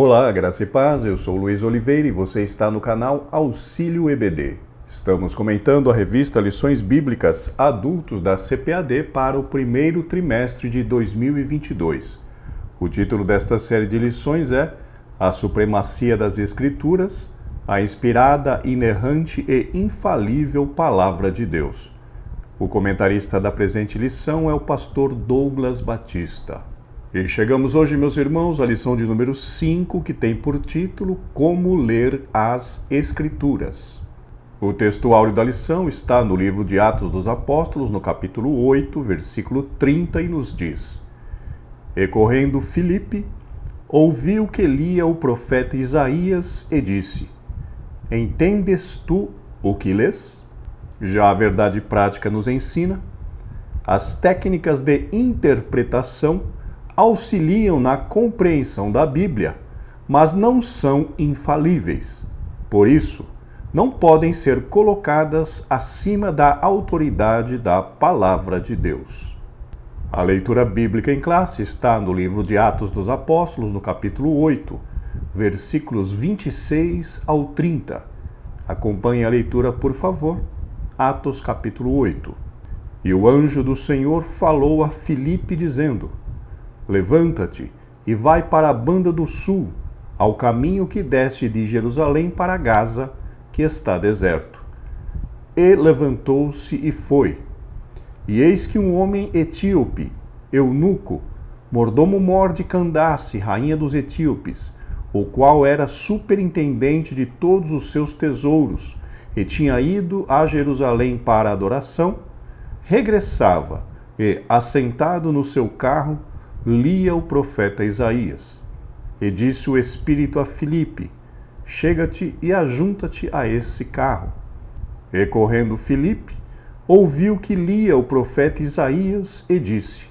Olá, graça e paz, eu sou Luiz Oliveira e você está no canal Auxílio EBD. Estamos comentando a revista Lições Bíblicas Adultos da CPAD para o primeiro trimestre de 2022. O título desta série de lições é A Supremacia das Escrituras, a inspirada, inerrante e infalível Palavra de Deus. O comentarista da presente lição é o pastor Douglas Batista. E chegamos hoje, meus irmãos, à lição de número 5, que tem por título Como Ler as Escrituras. O texto áureo da lição está no livro de Atos dos Apóstolos, no capítulo 8, versículo 30, e nos diz: E correndo Filipe, ouviu que lia o profeta Isaías e disse: Entendes tu o que lês? Já a verdade prática nos ensina: as técnicas de interpretação auxiliam na compreensão da Bíblia, mas não são infalíveis. Por isso, não podem ser colocadas acima da autoridade da Palavra de Deus. A leitura bíblica em classe está no livro de Atos dos Apóstolos, no capítulo 8, versículos 26 ao 30. Acompanhe a leitura, por favor. Atos, capítulo 8. E o anjo do Senhor falou a Filipe, dizendo: Levanta-te e vai para a banda do sul, ao caminho que desce de Jerusalém para Gaza, que está deserto. E levantou-se e foi. E eis que um homem etíope, eunuco, mordomo-mor de Candace, rainha dos etíopes, o qual era superintendente de todos os seus tesouros, e tinha ido a Jerusalém para a adoração, regressava e, assentado no seu carro, lia o profeta Isaías. E disse o Espírito a Filipe: Chega-te e ajunta-te a esse carro. E correndo Filipe, ouviu que lia o profeta Isaías e disse: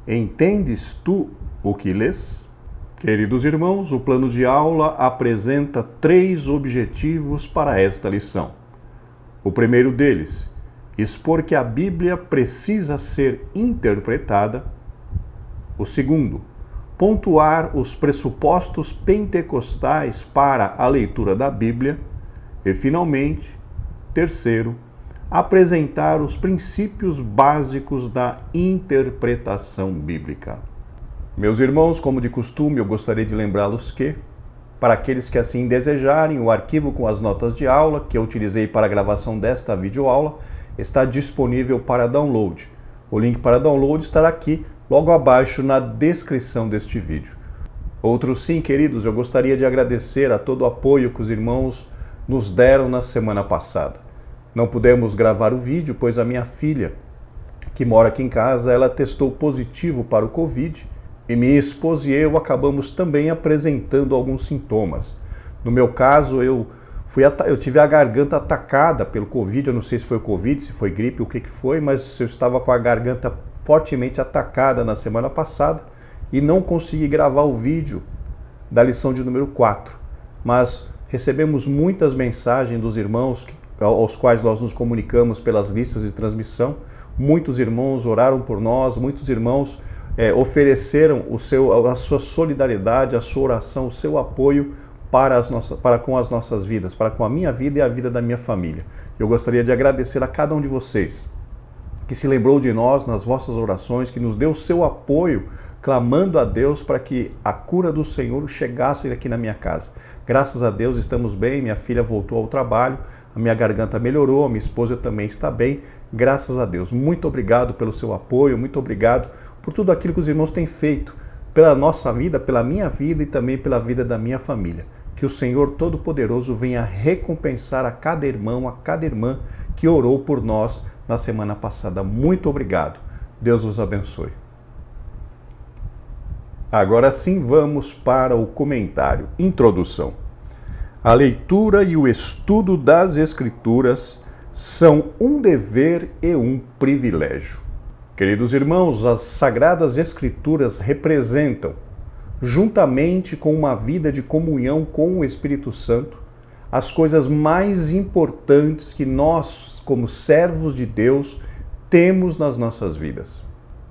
Entendes tu o que lês? Queridos irmãos, o plano de aula apresenta 3 objetivos para esta lição. O primeiro deles, expor que a Bíblia precisa ser interpretada. O segundo, pontuar os pressupostos pentecostais para a leitura da Bíblia. E, finalmente, terceiro, apresentar os princípios básicos da interpretação bíblica. Meus irmãos, como de costume, eu gostaria de lembrá-los que, para aqueles que assim desejarem, o arquivo com as notas de aula que eu utilizei para a gravação desta videoaula está disponível para download. O link para download estará aqui, logo abaixo na descrição deste vídeo. Outro sim, queridos, eu gostaria de agradecer a todo o apoio que os irmãos nos deram na semana passada. Não pudemos gravar o vídeo, pois a minha filha, que mora aqui em casa, ela testou positivo para o Covid e minha esposa e eu acabamos também apresentando alguns sintomas. No meu caso, eu tive a garganta atacada pelo Covid, eu não sei se foi o Covid, se foi gripe, o que foi, mas eu estava com a garganta fortemente atacada na semana passada e não consegui gravar o vídeo da lição de número 4. Mas recebemos muitas mensagens dos irmãos aos quais nós nos comunicamos pelas listas de transmissão. Muitos irmãos oraram por nós, muitos irmãos ofereceram a sua solidariedade, a sua oração, o seu apoio para com as nossas vidas, para com a minha vida e a vida da minha família. Eu gostaria de agradecer a cada um de vocês que se lembrou de nós nas vossas orações, que nos deu o seu apoio, clamando a Deus para que a cura do Senhor chegasse aqui na minha casa. Graças a Deus estamos bem, minha filha voltou ao trabalho, a minha garganta melhorou, a minha esposa também está bem, graças a Deus. Muito obrigado pelo seu apoio, muito obrigado por tudo aquilo que os irmãos têm feito pela nossa vida, pela minha vida e também pela vida da minha família. Que o Senhor Todo-Poderoso venha recompensar a cada irmão, a cada irmã que orou por nós na semana passada. Muito obrigado. Deus os abençoe. Agora sim, vamos para o comentário. Introdução. A leitura e o estudo das Escrituras são um dever e um privilégio. Queridos irmãos, as Sagradas Escrituras representam, juntamente com uma vida de comunhão com o Espírito Santo, as coisas mais importantes que nós, como servos de Deus, temos nas nossas vidas.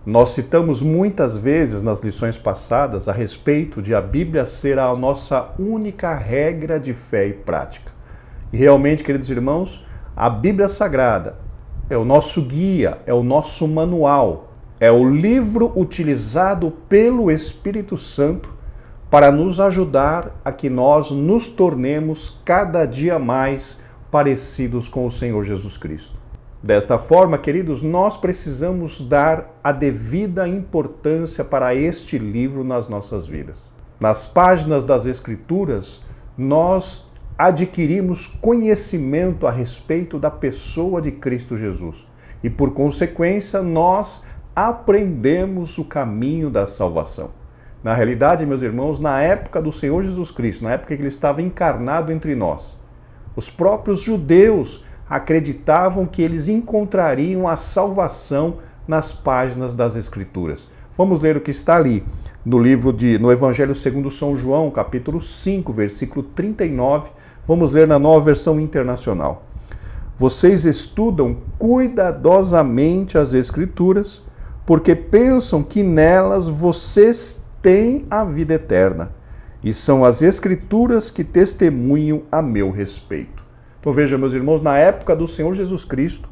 Nós citamos muitas vezes nas lições passadas a respeito de a Bíblia ser a nossa única regra de fé e prática. E realmente, queridos irmãos, a Bíblia Sagrada é o nosso guia, é o nosso manual, é o livro utilizado pelo Espírito Santo para nos ajudar a que nós nos tornemos cada dia mais parecidos com o Senhor Jesus Cristo. Desta forma, queridos, nós precisamos dar a devida importância para este livro nas nossas vidas. Nas páginas das Escrituras, nós adquirimos conhecimento a respeito da pessoa de Cristo Jesus e, por consequência, nós aprendemos o caminho da salvação. Na realidade, meus irmãos, na época do Senhor Jesus Cristo, na época que ele estava encarnado entre nós, os próprios judeus acreditavam que eles encontrariam a salvação nas páginas das Escrituras. Vamos ler o que está ali no Evangelho segundo São João, capítulo 5, versículo 39. Vamos ler na Nova Versão Internacional. Vocês estudam cuidadosamente as Escrituras, porque pensam que nelas vocês têm a vida eterna, e são as Escrituras que testemunham a meu respeito. Então veja, meus irmãos, na época do Senhor Jesus Cristo,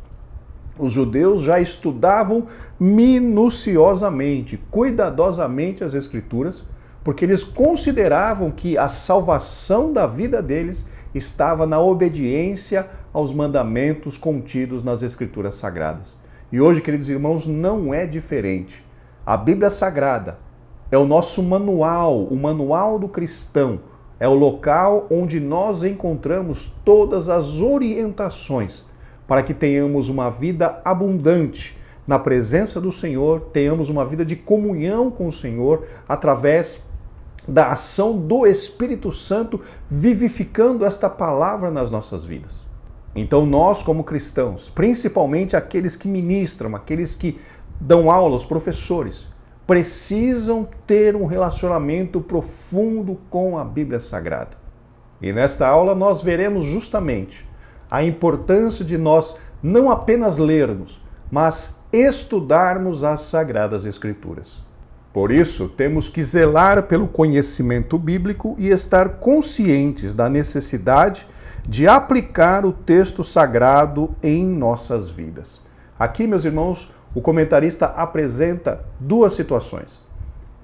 os judeus já estudavam minuciosamente, cuidadosamente as Escrituras, porque eles consideravam que a salvação da vida deles estava na obediência aos mandamentos contidos nas Escrituras Sagradas. E hoje, queridos irmãos, não é diferente. A Bíblia Sagrada é o nosso manual, o manual do cristão. É o local onde nós encontramos todas as orientações para que tenhamos uma vida abundante na presença do Senhor, tenhamos uma vida de comunhão com o Senhor através da ação do Espírito Santo vivificando esta palavra nas nossas vidas. Então nós, como cristãos, principalmente aqueles que ministram, aqueles que dão aula, os professores, precisam ter um relacionamento profundo com a Bíblia Sagrada. E nesta aula nós veremos justamente a importância de nós não apenas lermos, mas estudarmos as Sagradas Escrituras. Por isso, temos que zelar pelo conhecimento bíblico e estar conscientes da necessidade de aplicar o texto sagrado em nossas vidas. Aqui, meus irmãos, o comentarista apresenta duas situações.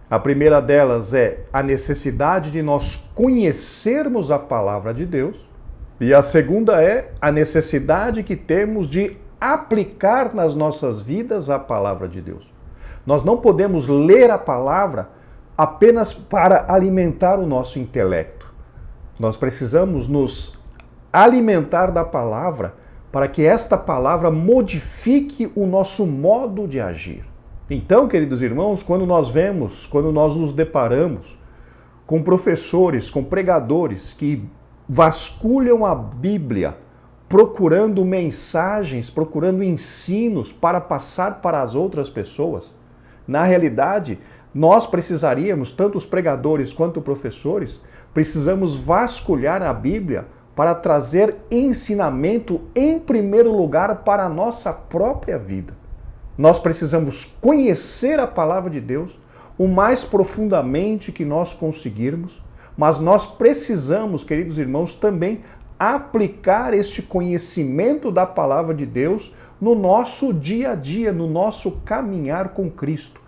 A primeira delas é a necessidade de nós conhecermos a palavra de Deus, e a segunda é a necessidade que temos de aplicar nas nossas vidas a palavra de Deus. Nós não podemos ler a palavra apenas para alimentar o nosso intelecto. Nós precisamos nos alimentar da palavra para que esta palavra modifique o nosso modo de agir. Então, queridos irmãos, quando nós nos deparamos com professores, com pregadores que vasculham a Bíblia, procurando mensagens, procurando ensinos para passar para as outras pessoas, na realidade, nós precisaríamos, tanto os pregadores quanto os professores, precisamos vasculhar a Bíblia para trazer ensinamento, em primeiro lugar, para a nossa própria vida. Nós precisamos conhecer a palavra de Deus o mais profundamente que nós conseguirmos, mas nós precisamos, queridos irmãos, também aplicar este conhecimento da palavra de Deus no nosso dia a dia, no nosso caminhar com Cristo.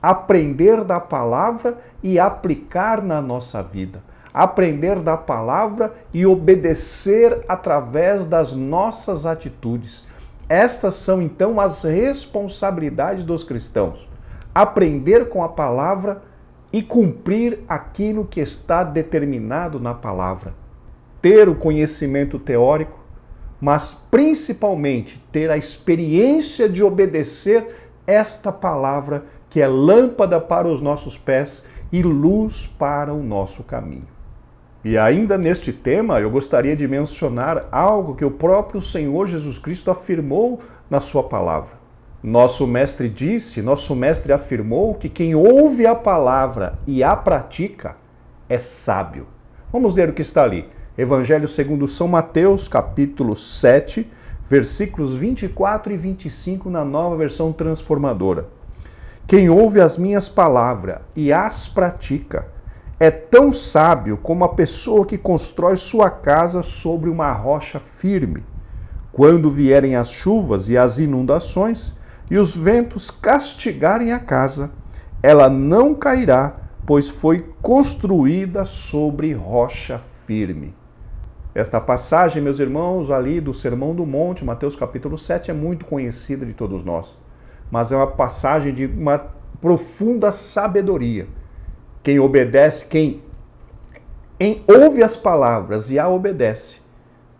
Aprender da palavra e aplicar na nossa vida. Aprender da palavra e obedecer através das nossas atitudes. Estas são, então, as responsabilidades dos cristãos. Aprender com a palavra e cumprir aquilo que está determinado na palavra. Ter o conhecimento teórico, mas principalmente ter a experiência de obedecer esta palavra que é lâmpada para os nossos pés e luz para o nosso caminho. E ainda neste tema, eu gostaria de mencionar algo que o próprio Senhor Jesus Cristo afirmou na sua palavra. Nosso mestre afirmou que quem ouve a palavra e a pratica é sábio. Vamos ler o que está ali. Evangelho segundo São Mateus, capítulo 7, versículos 24 e 25 na Nova Versão Transformadora. Quem ouve as minhas palavras e as pratica é tão sábio como a pessoa que constrói sua casa sobre uma rocha firme. Quando vierem as chuvas e as inundações e os ventos castigarem a casa, ela não cairá, pois foi construída sobre rocha firme. Esta passagem, meus irmãos, ali do Sermão do Monte, Mateus capítulo 7, é muito conhecida de todos nós, mas é uma passagem de uma profunda sabedoria. Quem obedece, quem ouve as palavras e a obedece,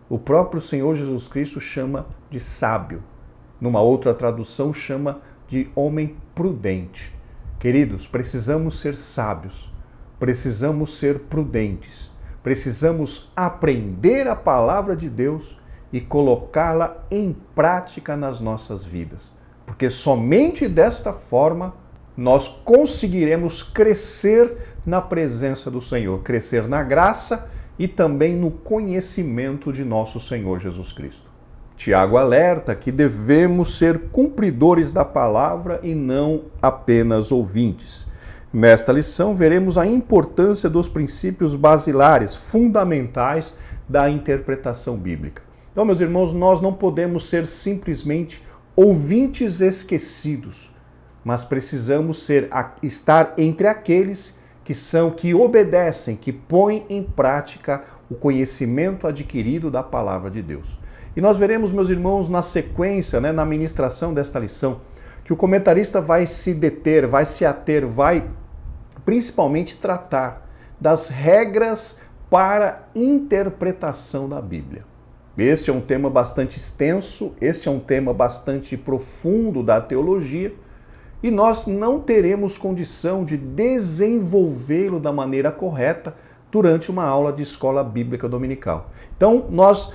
o próprio Senhor Jesus Cristo chama de sábio. Numa outra tradução, chama de homem prudente. Queridos, precisamos ser sábios, precisamos ser prudentes, precisamos aprender a palavra de Deus e colocá-la em prática nas nossas vidas. Porque somente desta forma nós conseguiremos crescer na presença do Senhor, crescer na graça e também no conhecimento de nosso Senhor Jesus Cristo. Tiago alerta que devemos ser cumpridores da palavra e não apenas ouvintes. Nesta lição, veremos a importância dos princípios basilares, fundamentais da interpretação bíblica. Então, meus irmãos, nós não podemos ser simplesmente ouvintes esquecidos, mas precisamos estar entre aqueles que obedecem, que põem em prática o conhecimento adquirido da palavra de Deus. E nós veremos, meus irmãos, na sequência, na ministração desta lição, que o comentarista vai se deter, vai se ater, vai principalmente tratar das regras para interpretação da Bíblia. Este é um tema bastante extenso, este é um tema bastante profundo da teologia, e nós não teremos condição de desenvolvê-lo da maneira correta durante uma aula de escola bíblica dominical. Então, nós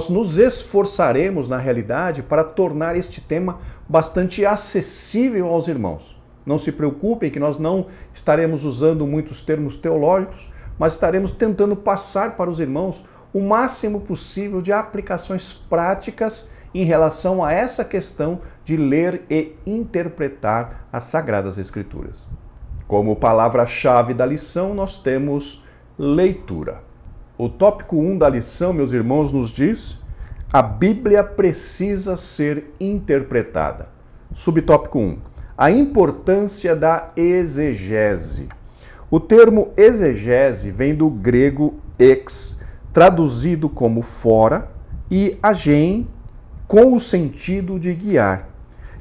nos esforçaremos, na realidade, para tornar este tema bastante acessível aos irmãos. Não se preocupem que nós não estaremos usando muitos termos teológicos, mas estaremos tentando passar para os irmãos o máximo possível de aplicações práticas em relação a essa questão de ler e interpretar as Sagradas Escrituras. Como palavra-chave da lição, nós temos leitura. O tópico 1 da lição, meus irmãos, nos diz: a Bíblia precisa ser interpretada. Subtópico 1. A importância da exegese. O termo exegese vem do grego ex, traduzido como fora, e agen, com o sentido de guiar.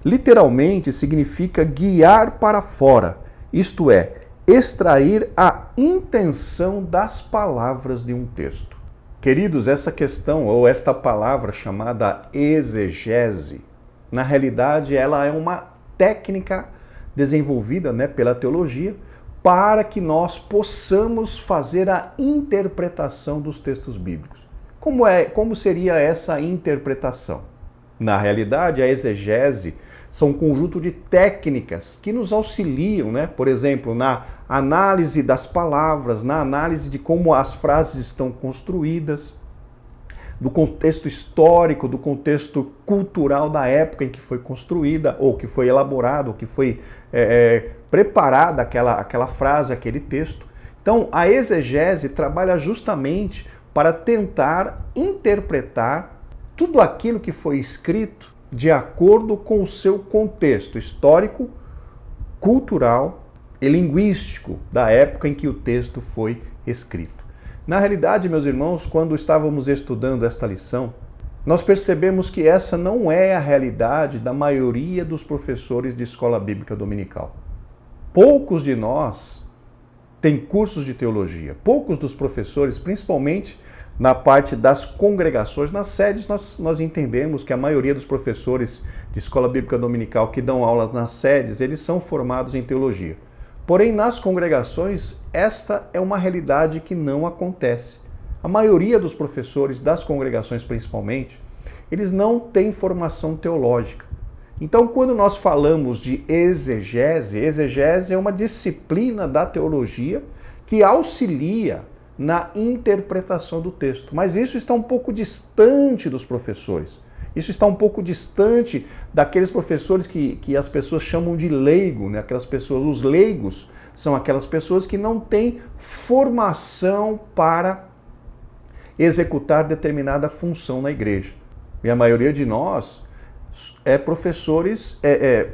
Literalmente significa guiar para fora, isto é, extrair a intenção das palavras de um texto. Queridos, essa questão ou esta palavra chamada exegese, na realidade ela é uma técnica desenvolvida pela teologia para que nós possamos fazer a interpretação dos textos bíblicos. Como seria essa interpretação? Na realidade, a exegese são um conjunto de técnicas que nos auxiliam, por exemplo, na análise das palavras, na análise de como as frases estão construídas, do contexto histórico, do contexto cultural da época em que foi construída, ou que foi elaborado, ou que foi preparada aquela frase, aquele texto. Então, a exegese trabalha justamente para tentar interpretar tudo aquilo que foi escrito de acordo com o seu contexto histórico, cultural e linguístico da época em que o texto foi escrito. Na realidade, meus irmãos, quando estávamos estudando esta lição, nós percebemos que essa não é a realidade da maioria dos professores de escola bíblica dominical. Poucos de nós têm cursos de teologia. Poucos dos professores, principalmente na parte das congregações, nas sedes, nós entendemos que a maioria dos professores de escola bíblica dominical que dão aulas nas sedes, eles são formados em teologia. Porém, nas congregações, esta é uma realidade que não acontece. A maioria dos professores das congregações, principalmente, eles não têm formação teológica. Então, quando nós falamos de exegese é uma disciplina da teologia que auxilia na interpretação do texto. Mas isso está um pouco distante dos professores. Isso está um pouco distante daqueles professores que as pessoas chamam de leigo, né? Aquelas pessoas, os leigos são aquelas pessoas que não têm formação para executar determinada função na igreja. E a maioria de nós professores,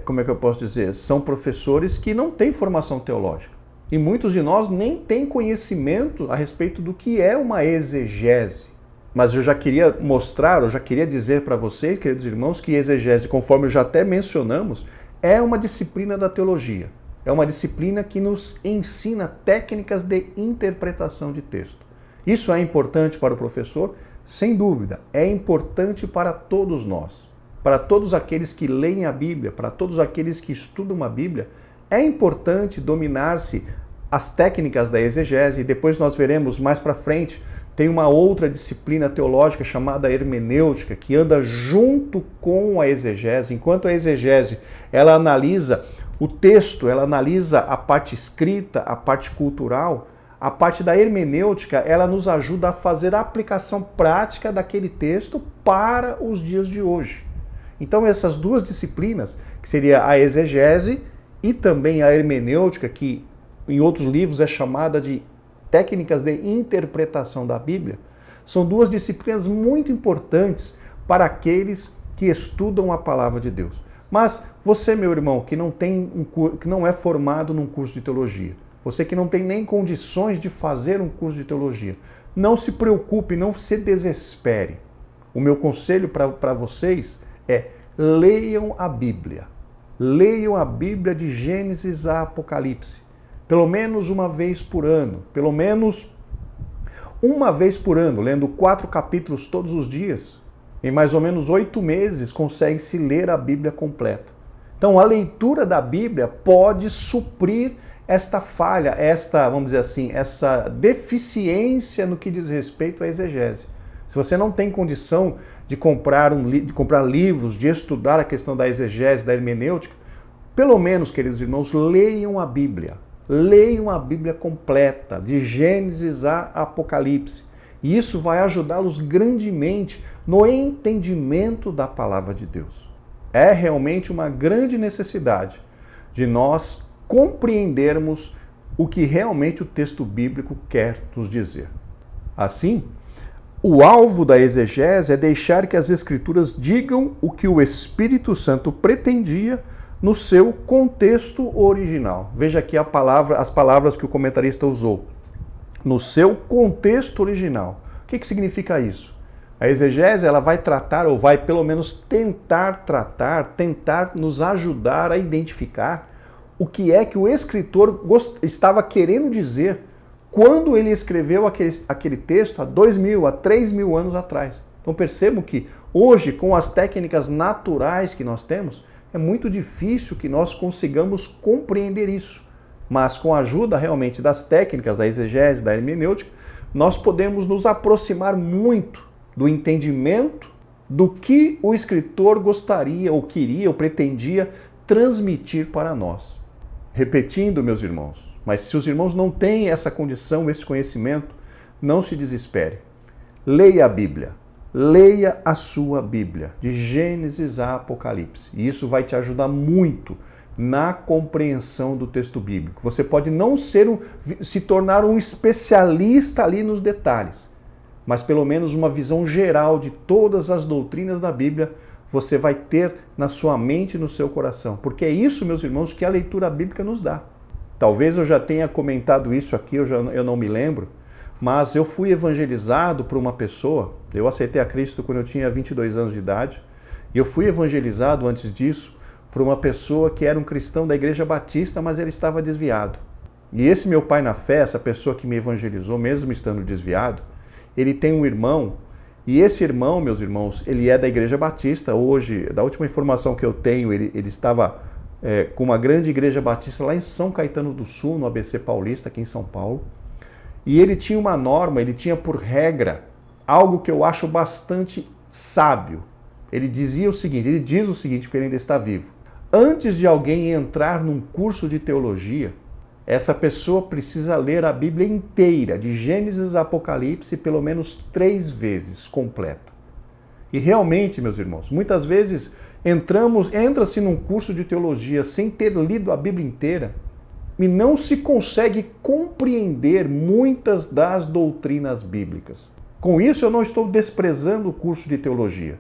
como é que eu posso dizer? São professores que não têm formação teológica. E muitos de nós nem têm conhecimento a respeito do que é uma exegese. Mas eu já queria mostrar, eu já queria dizer para vocês, queridos irmãos, que exegese, conforme já até mencionamos, é uma disciplina da teologia. É uma disciplina que nos ensina técnicas de interpretação de texto. Isso é importante para o professor? Sem dúvida, é importante para todos nós. Para todos aqueles que leem a Bíblia, para todos aqueles que estudam a Bíblia, é importante dominar-se as técnicas da exegese, e depois nós veremos mais para frente, tem uma outra disciplina teológica chamada hermenêutica, que anda junto com a exegese. Enquanto a exegese, ela analisa o texto, ela analisa a parte escrita, a parte cultural, a parte da hermenêutica, ela nos ajuda a fazer a aplicação prática daquele texto para os dias de hoje. Então essas duas disciplinas, que seria a exegese e também a hermenêutica, que em outros livros é chamada de técnicas de interpretação da Bíblia, são duas disciplinas muito importantes para aqueles que estudam a palavra de Deus. Mas você, meu irmão, que não é formado num curso de teologia, você que não tem nem condições de fazer um curso de teologia, não se preocupe, não se desespere. O meu conselho para vocês é: leiam a Bíblia. Leiam a Bíblia de Gênesis a Apocalipse. Pelo menos uma vez por ano. Pelo menos uma vez por ano, lendo 4 capítulos todos os dias. Em mais ou menos 8 meses consegue-se ler a Bíblia completa. Então a leitura da Bíblia pode suprir esta falha, vamos dizer assim, essa deficiência no que diz respeito à exegese. Se você não tem condição de comprar livros, de estudar a questão da exegese, da hermenêutica, pelo menos, queridos irmãos, leiam a Bíblia. Leiam a Bíblia completa, de Gênesis a Apocalipse. E isso vai ajudá-los grandemente no entendimento da palavra de Deus. É realmente uma grande necessidade de nós compreendermos o que realmente o texto bíblico quer nos dizer. Assim, o alvo da exegese é deixar que as Escrituras digam o que o Espírito Santo pretendia no seu contexto original. Veja aqui as palavras que o comentarista usou. No seu contexto original. O que significa isso? A exegese, ela vai tratar, ou vai pelo menos tentar nos ajudar a identificar o que é que o escritor estava querendo dizer quando ele escreveu aquele texto há 2.000, há 3.000 anos atrás. Então percebam que hoje, com as técnicas naturais que nós temos, é muito difícil que nós consigamos compreender isso. Mas com a ajuda realmente das técnicas da exegese, da hermenêutica, nós podemos nos aproximar muito do entendimento do que o escritor gostaria, ou queria, ou pretendia transmitir para nós. Repetindo, meus irmãos, mas se os irmãos não têm essa condição, esse conhecimento, não se desespere. Leia a Bíblia. Leia a sua Bíblia, de Gênesis a Apocalipse. E isso vai te ajudar muito na compreensão do texto bíblico. Você pode não se tornar um especialista ali nos detalhes, mas pelo menos uma visão geral de todas as doutrinas da Bíblia você vai ter na sua mente e no seu coração. Porque é isso, meus irmãos, que a leitura bíblica nos dá. Talvez eu já tenha comentado isso aqui, eu não me lembro, mas eu fui evangelizado por uma pessoa. Eu aceitei a Cristo quando eu tinha 22 anos de idade, e eu fui evangelizado antes disso por uma pessoa que era um cristão da Igreja Batista, mas ele estava desviado. E esse meu pai na fé, essa pessoa que me evangelizou, mesmo estando desviado, ele tem um irmão, e esse irmão, meus irmãos, ele é da Igreja Batista. Hoje, da última informação que eu tenho, ele estava com uma grande Igreja Batista lá em São Caetano do Sul, no ABC Paulista, aqui em São Paulo. E ele tinha uma norma, ele tinha por regra algo que eu acho bastante sábio. Ele diz o seguinte, porque ele ainda está vivo. Antes de alguém entrar num curso de teologia, essa pessoa precisa ler a Bíblia inteira, de Gênesis a Apocalipse, pelo menos 3 vezes completa. E realmente, meus irmãos, muitas vezes entra-se num curso de teologia sem ter lido a Bíblia inteira e não se consegue compreender muitas das doutrinas bíblicas. Com isso, eu não estou desprezando o curso de teologia,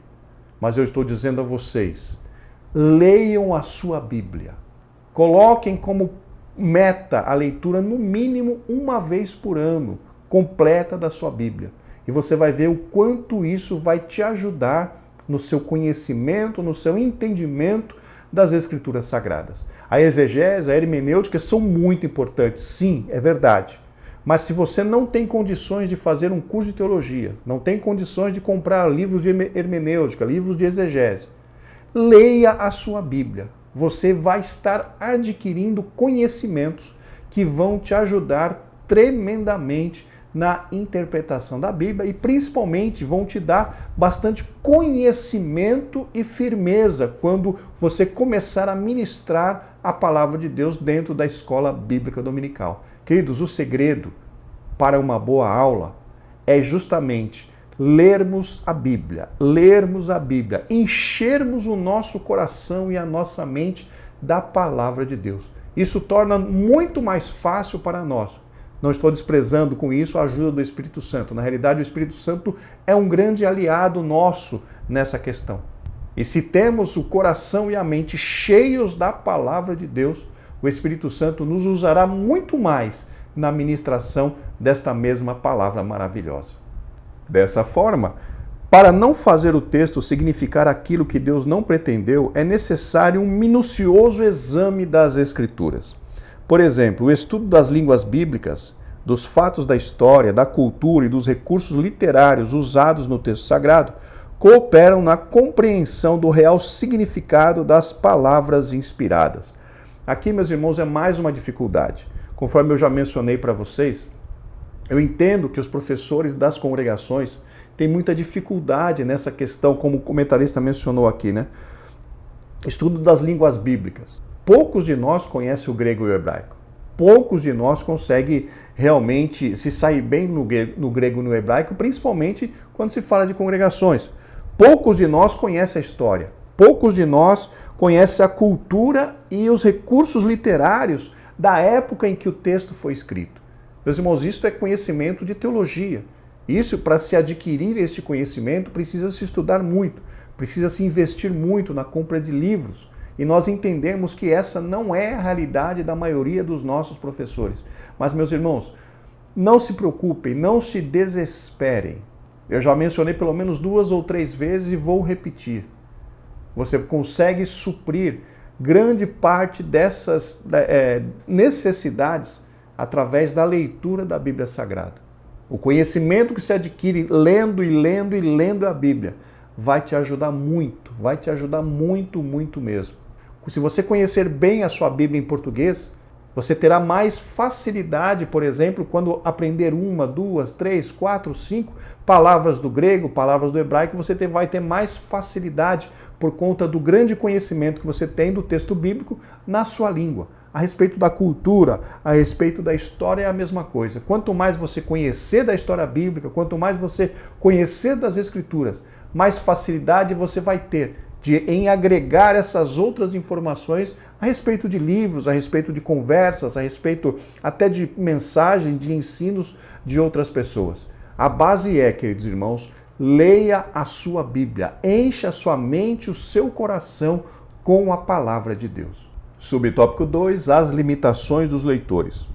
mas eu estou dizendo a vocês, leiam a sua Bíblia. Coloquem como meta a leitura no mínimo uma vez por ano, completa da sua Bíblia. E você vai ver o quanto isso vai te ajudar no seu conhecimento, no seu entendimento das Escrituras Sagradas. A exegese, a hermenêutica são muito importantes, sim, é verdade. Mas se você não tem condições de fazer um curso de teologia, não tem condições de comprar livros de hermenêutica, livros de exegese, leia a sua Bíblia. Você vai estar adquirindo conhecimentos que vão te ajudar tremendamente na interpretação da Bíblia e principalmente vão te dar bastante conhecimento e firmeza quando você começar a ministrar a palavra de Deus dentro da escola bíblica dominical. Queridos, o segredo para uma boa aula é justamente lermos a Bíblia, enchermos o nosso coração e a nossa mente da palavra de Deus. Isso torna muito mais fácil para nós. Não estou desprezando com isso a ajuda do Espírito Santo. Na realidade, o Espírito Santo é um grande aliado nosso nessa questão. E se temos o coração e a mente cheios da palavra de Deus, o Espírito Santo nos usará muito mais na ministração desta mesma palavra maravilhosa. Dessa forma, para não fazer o texto significar aquilo que Deus não pretendeu, é necessário um minucioso exame das Escrituras. Por exemplo, o estudo das línguas bíblicas, dos fatos da história, da cultura e dos recursos literários usados no texto sagrado cooperam na compreensão do real significado das palavras inspiradas. Aqui, meus irmãos, é mais uma dificuldade. Conforme eu já mencionei para vocês, eu entendo que os professores das congregações têm muita dificuldade nessa questão, como o comentarista mencionou aqui, né? Estudo das línguas bíblicas. Poucos de nós conhecem o grego e o hebraico. Poucos de nós conseguem realmente se sair bem no grego e no hebraico, principalmente quando se fala de congregações. Poucos de nós conhecem a história. Poucos de nós conhecem a cultura e os recursos literários da época em que o texto foi escrito. Meus irmãos, isso é conhecimento de teologia. Isso, para se adquirir este conhecimento, precisa se estudar muito, precisa se investir muito na compra de livros. E nós entendemos que essa não é a realidade da maioria dos nossos professores. Mas, meus irmãos, não se preocupem, não se desesperem. Eu já mencionei pelo menos 2 ou 3 vezes e vou repetir. Você consegue suprir grande parte dessas necessidades através da leitura da Bíblia Sagrada. O conhecimento que se adquire lendo e lendo e lendo a Bíblia vai te ajudar muito mesmo. Se você conhecer bem a sua Bíblia em português, você terá mais facilidade, por exemplo, quando aprender 1, 2, 3, 4, 5 palavras do grego, palavras do hebraico, você vai ter mais facilidade por conta do grande conhecimento que você tem do texto bíblico na sua língua. A respeito da cultura, a respeito da história é a mesma coisa. Quanto mais você conhecer da história bíblica, quanto mais você conhecer das Escrituras, mais facilidade você vai ter em agregar essas outras informações a respeito de livros, a respeito de conversas, a respeito até de mensagens, de ensinos de outras pessoas. A base é, queridos irmãos, leia a sua Bíblia, encha a sua mente, o seu coração com a palavra de Deus. Subtópico 2, as limitações dos leitores.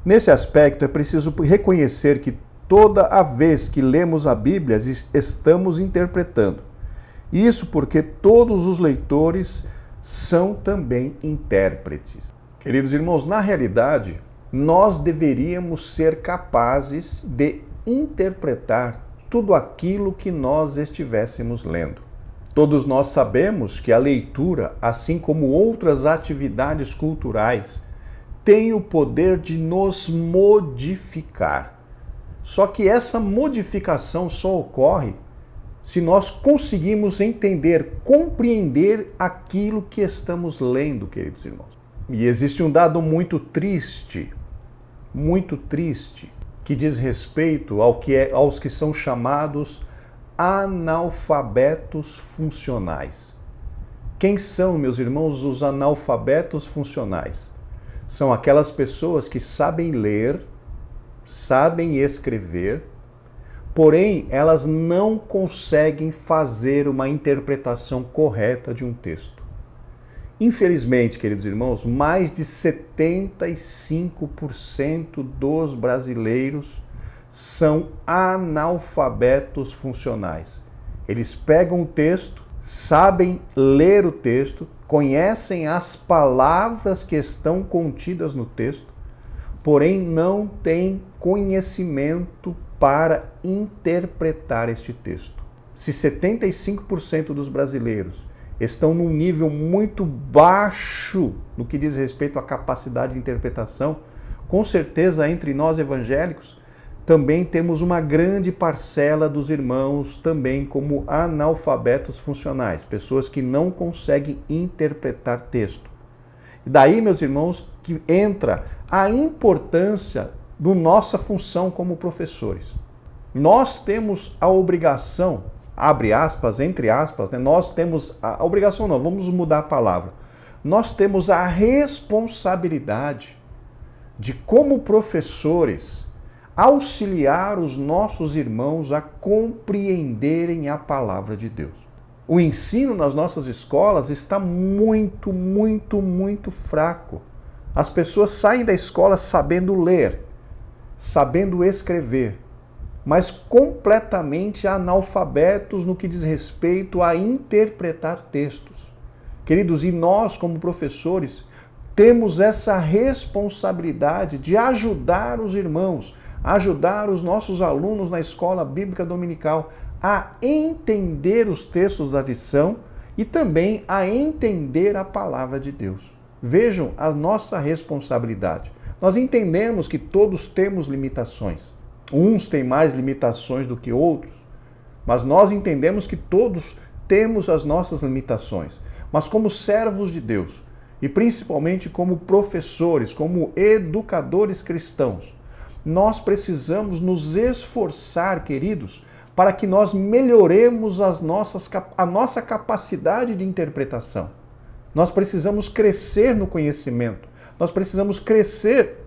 Nesse aspecto, é preciso reconhecer que toda a vez que lemos a Bíblia, estamos interpretando. Isso porque todos os leitores são também intérpretes. Queridos irmãos, na realidade, nós deveríamos ser capazes de interpretar tudo aquilo que nós estivéssemos lendo. Todos nós sabemos que a leitura, assim como outras atividades culturais, tem o poder de nos modificar. Só que essa modificação só ocorre se nós conseguimos entender, compreender aquilo que estamos lendo, queridos irmãos. E existe um dado muito triste, que diz respeito aos que são chamados analfabetos funcionais. Quem são, meus irmãos, os analfabetos funcionais? São aquelas pessoas que sabem ler, sabem escrever, porém elas não conseguem fazer uma interpretação correta de um texto. Infelizmente, queridos irmãos, mais de 75% dos brasileiros são analfabetos funcionais. Eles pegam o texto, sabem ler o texto, conhecem as palavras que estão contidas no texto, porém não têm conhecimento para interpretar este texto. Se 75% dos brasileiros estão num nível muito baixo no que diz respeito à capacidade de interpretação, com certeza entre nós evangélicos também temos uma grande parcela dos irmãos também como analfabetos funcionais, pessoas que não conseguem interpretar texto. E daí, meus irmãos, que entra a importância da nossa função como professores. Nós temos a obrigação, abre aspas, entre aspas, né? Nós temos a obrigação, não, vamos mudar a palavra. Nós temos a responsabilidade de, como professores, auxiliar os nossos irmãos a compreenderem a palavra de Deus. O ensino nas nossas escolas está muito fraco. As pessoas saem da escola sabendo ler, sabendo escrever, mas completamente analfabetos no que diz respeito a interpretar textos. Queridos, e nós, como professores, temos essa responsabilidade de ajudar os irmãos, ajudar os nossos alunos na escola bíblica dominical a entender os textos da lição e também a entender a palavra de Deus. Vejam a nossa responsabilidade. Nós entendemos que todos temos limitações. Uns têm mais limitações do que outros, mas nós entendemos que todos temos as nossas limitações. Mas como servos de Deus, e principalmente como professores, como educadores cristãos, nós precisamos nos esforçar, queridos, para que nós melhoremos a nossa capacidade de interpretação. Nós precisamos crescer no conhecimento, nós precisamos crescer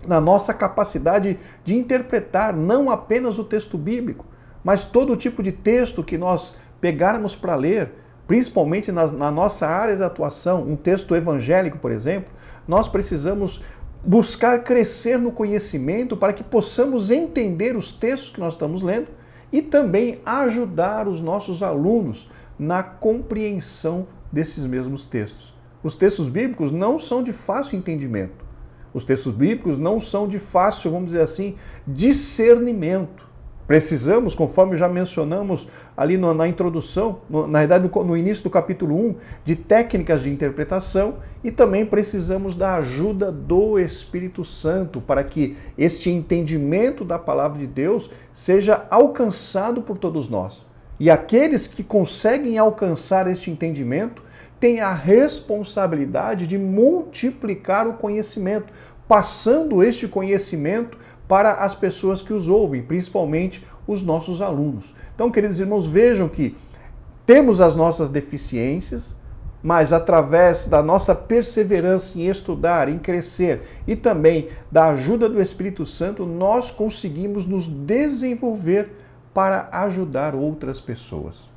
na nossa capacidade de interpretar não apenas o texto bíblico, mas todo tipo de texto que nós pegarmos para ler, principalmente na nossa área de atuação, um texto evangélico, por exemplo, nós precisamos buscar crescer no conhecimento para que possamos entender os textos que nós estamos lendo e também ajudar os nossos alunos na compreensão desses mesmos textos. Os textos bíblicos não são de fácil entendimento. Os textos bíblicos não são de fácil, vamos dizer assim, discernimento. Precisamos, conforme já mencionamos ali na introdução, na verdade no início do capítulo 1, de técnicas de interpretação e também precisamos da ajuda do Espírito Santo para que este entendimento da palavra de Deus seja alcançado por todos nós. E aqueles que conseguem alcançar este entendimento têm a responsabilidade de multiplicar o conhecimento, passando este conhecimento para as pessoas que os ouvem, principalmente os nossos alunos. Então, queridos irmãos, vejam que temos as nossas deficiências, mas através da nossa perseverança em estudar, em crescer e também da ajuda do Espírito Santo, nós conseguimos nos desenvolver para ajudar outras pessoas.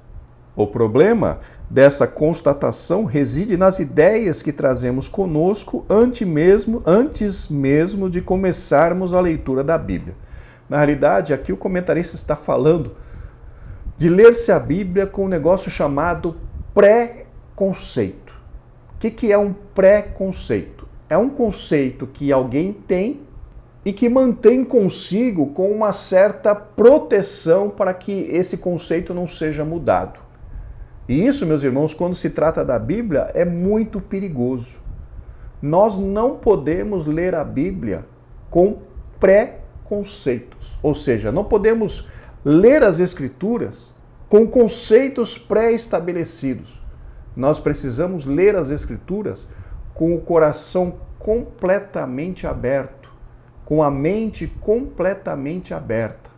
O problema dessa constatação reside nas ideias que trazemos conosco antes mesmo de começarmos a leitura da Bíblia. Na realidade, aqui o comentarista está falando de ler-se a Bíblia com um negócio chamado pré-conceito. O que é um pré-conceito? É um conceito que alguém tem e que mantém consigo com uma certa proteção para que esse conceito não seja mudado. E isso, meus irmãos, quando se trata da Bíblia, é muito perigoso. Nós não podemos ler a Bíblia com pré-conceitos. Ou seja, não podemos ler as Escrituras com conceitos pré-estabelecidos. Nós precisamos ler as Escrituras com o coração completamente aberto, com a mente completamente aberta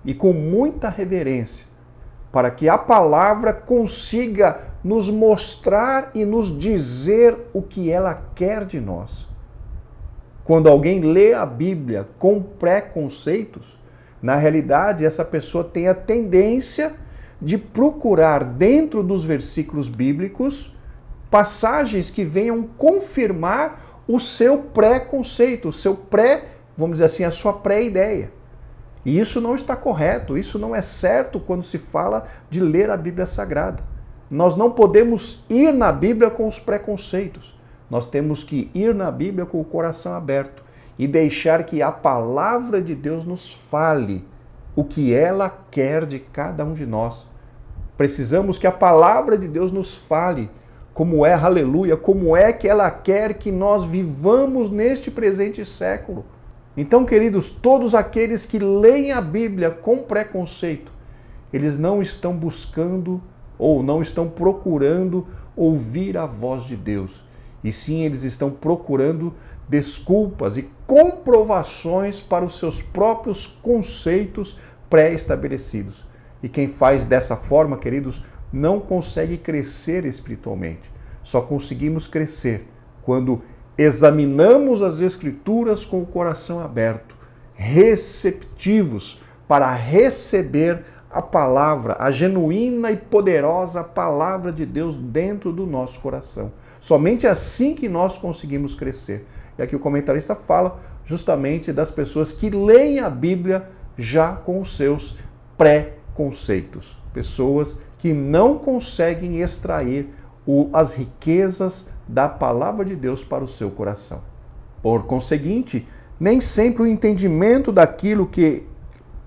e com muita reverência, para que a palavra consiga nos mostrar e nos dizer o que ela quer de nós. Quando alguém lê a Bíblia com preconceitos, na realidade essa pessoa tem a tendência de procurar dentro dos versículos bíblicos passagens que venham confirmar o seu preconceito, vamos dizer assim, a sua pré-ideia. E isso não está correto, isso não é certo quando se fala de ler a Bíblia Sagrada. Nós não podemos ir na Bíblia com os preconceitos. Nós temos que ir na Bíblia com o coração aberto e deixar que a palavra de Deus nos fale o que ela quer de cada um de nós. Precisamos que a palavra de Deus nos fale como é, aleluia, como é que ela quer que nós vivamos neste presente século. Então, queridos, todos aqueles que leem a Bíblia com preconceito, eles não estão buscando ou não estão procurando ouvir a voz de Deus. E sim, eles estão procurando desculpas e comprovações para os seus próprios conceitos pré-estabelecidos. E quem faz dessa forma, queridos, não consegue crescer espiritualmente. Só conseguimos crescer quando examinamos as Escrituras com o coração aberto, receptivos para receber a palavra, a genuína e poderosa palavra de Deus dentro do nosso coração. Somente assim que nós conseguimos crescer. E aqui o comentarista fala justamente das pessoas que leem a Bíblia já com os seus pré-conceitos. Pessoas que não conseguem extrair as riquezas da palavra de Deus para o seu coração. Por conseguinte, nem sempre o entendimento daquilo que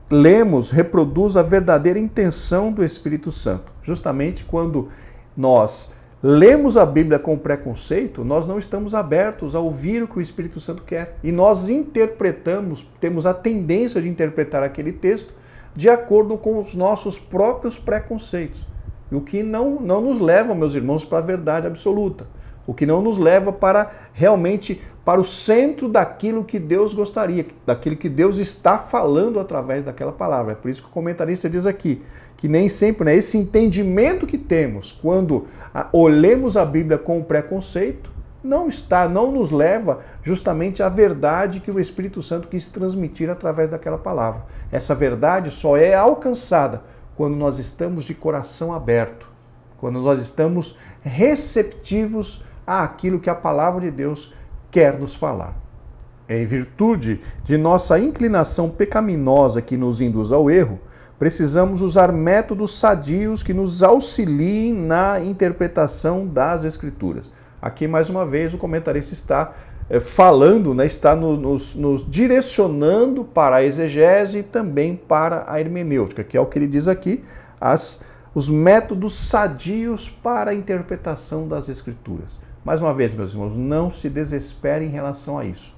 lemos reproduz a verdadeira intenção do Espírito Santo. Justamente quando nós lemos a Bíblia com preconceito, nós não estamos abertos a ouvir o que o Espírito Santo quer. E nós interpretamos, temos a tendência de interpretar aquele texto de acordo com os nossos próprios preconceitos. E o que não nos leva, meus irmãos, para a verdade absoluta. O que não nos leva para realmente para o centro daquilo que Deus gostaria, daquilo que Deus está falando através daquela palavra. É por isso que o comentarista diz aqui, que nem sempre, né, esse entendimento que temos quando olhamos a Bíblia com preconceito, não nos leva justamente à verdade que o Espírito Santo quis transmitir através daquela palavra. Essa verdade só é alcançada quando nós estamos de coração aberto, quando nós estamos receptivos àquilo que a palavra de Deus quer nos falar. Em virtude de nossa inclinação pecaminosa que nos induz ao erro, precisamos usar métodos sadios que nos auxiliem na interpretação das Escrituras. Aqui, mais uma vez, o comentarista está falando, né, está nos direcionando para a exegese e também para a hermenêutica, que é o que ele diz aqui, os métodos sadios para a interpretação das Escrituras. Mais uma vez, meus irmãos, não se desespere em relação a isso.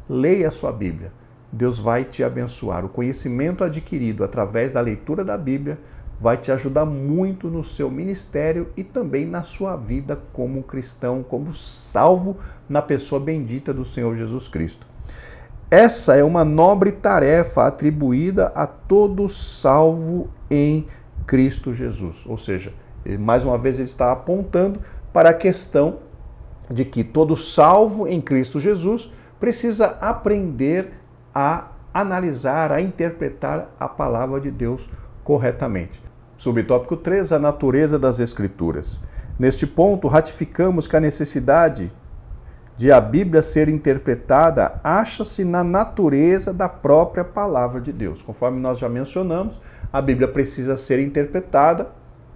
Leia a sua Bíblia. Deus vai te abençoar. O conhecimento adquirido através da leitura da Bíblia vai te ajudar muito no seu ministério e também na sua vida como cristão, como salvo na pessoa bendita do Senhor Jesus Cristo. Essa é uma nobre tarefa atribuída a todo salvo em Cristo Jesus. Ou seja, mais uma vez ele está apontando para a questão de que todo salvo em Cristo Jesus precisa aprender a analisar, a interpretar a palavra de Deus corretamente. Subtópico 3, a natureza das Escrituras. Neste ponto, ratificamos que a necessidade de a Bíblia ser interpretada acha-se na natureza da própria palavra de Deus. Conforme nós já mencionamos, a Bíblia precisa ser interpretada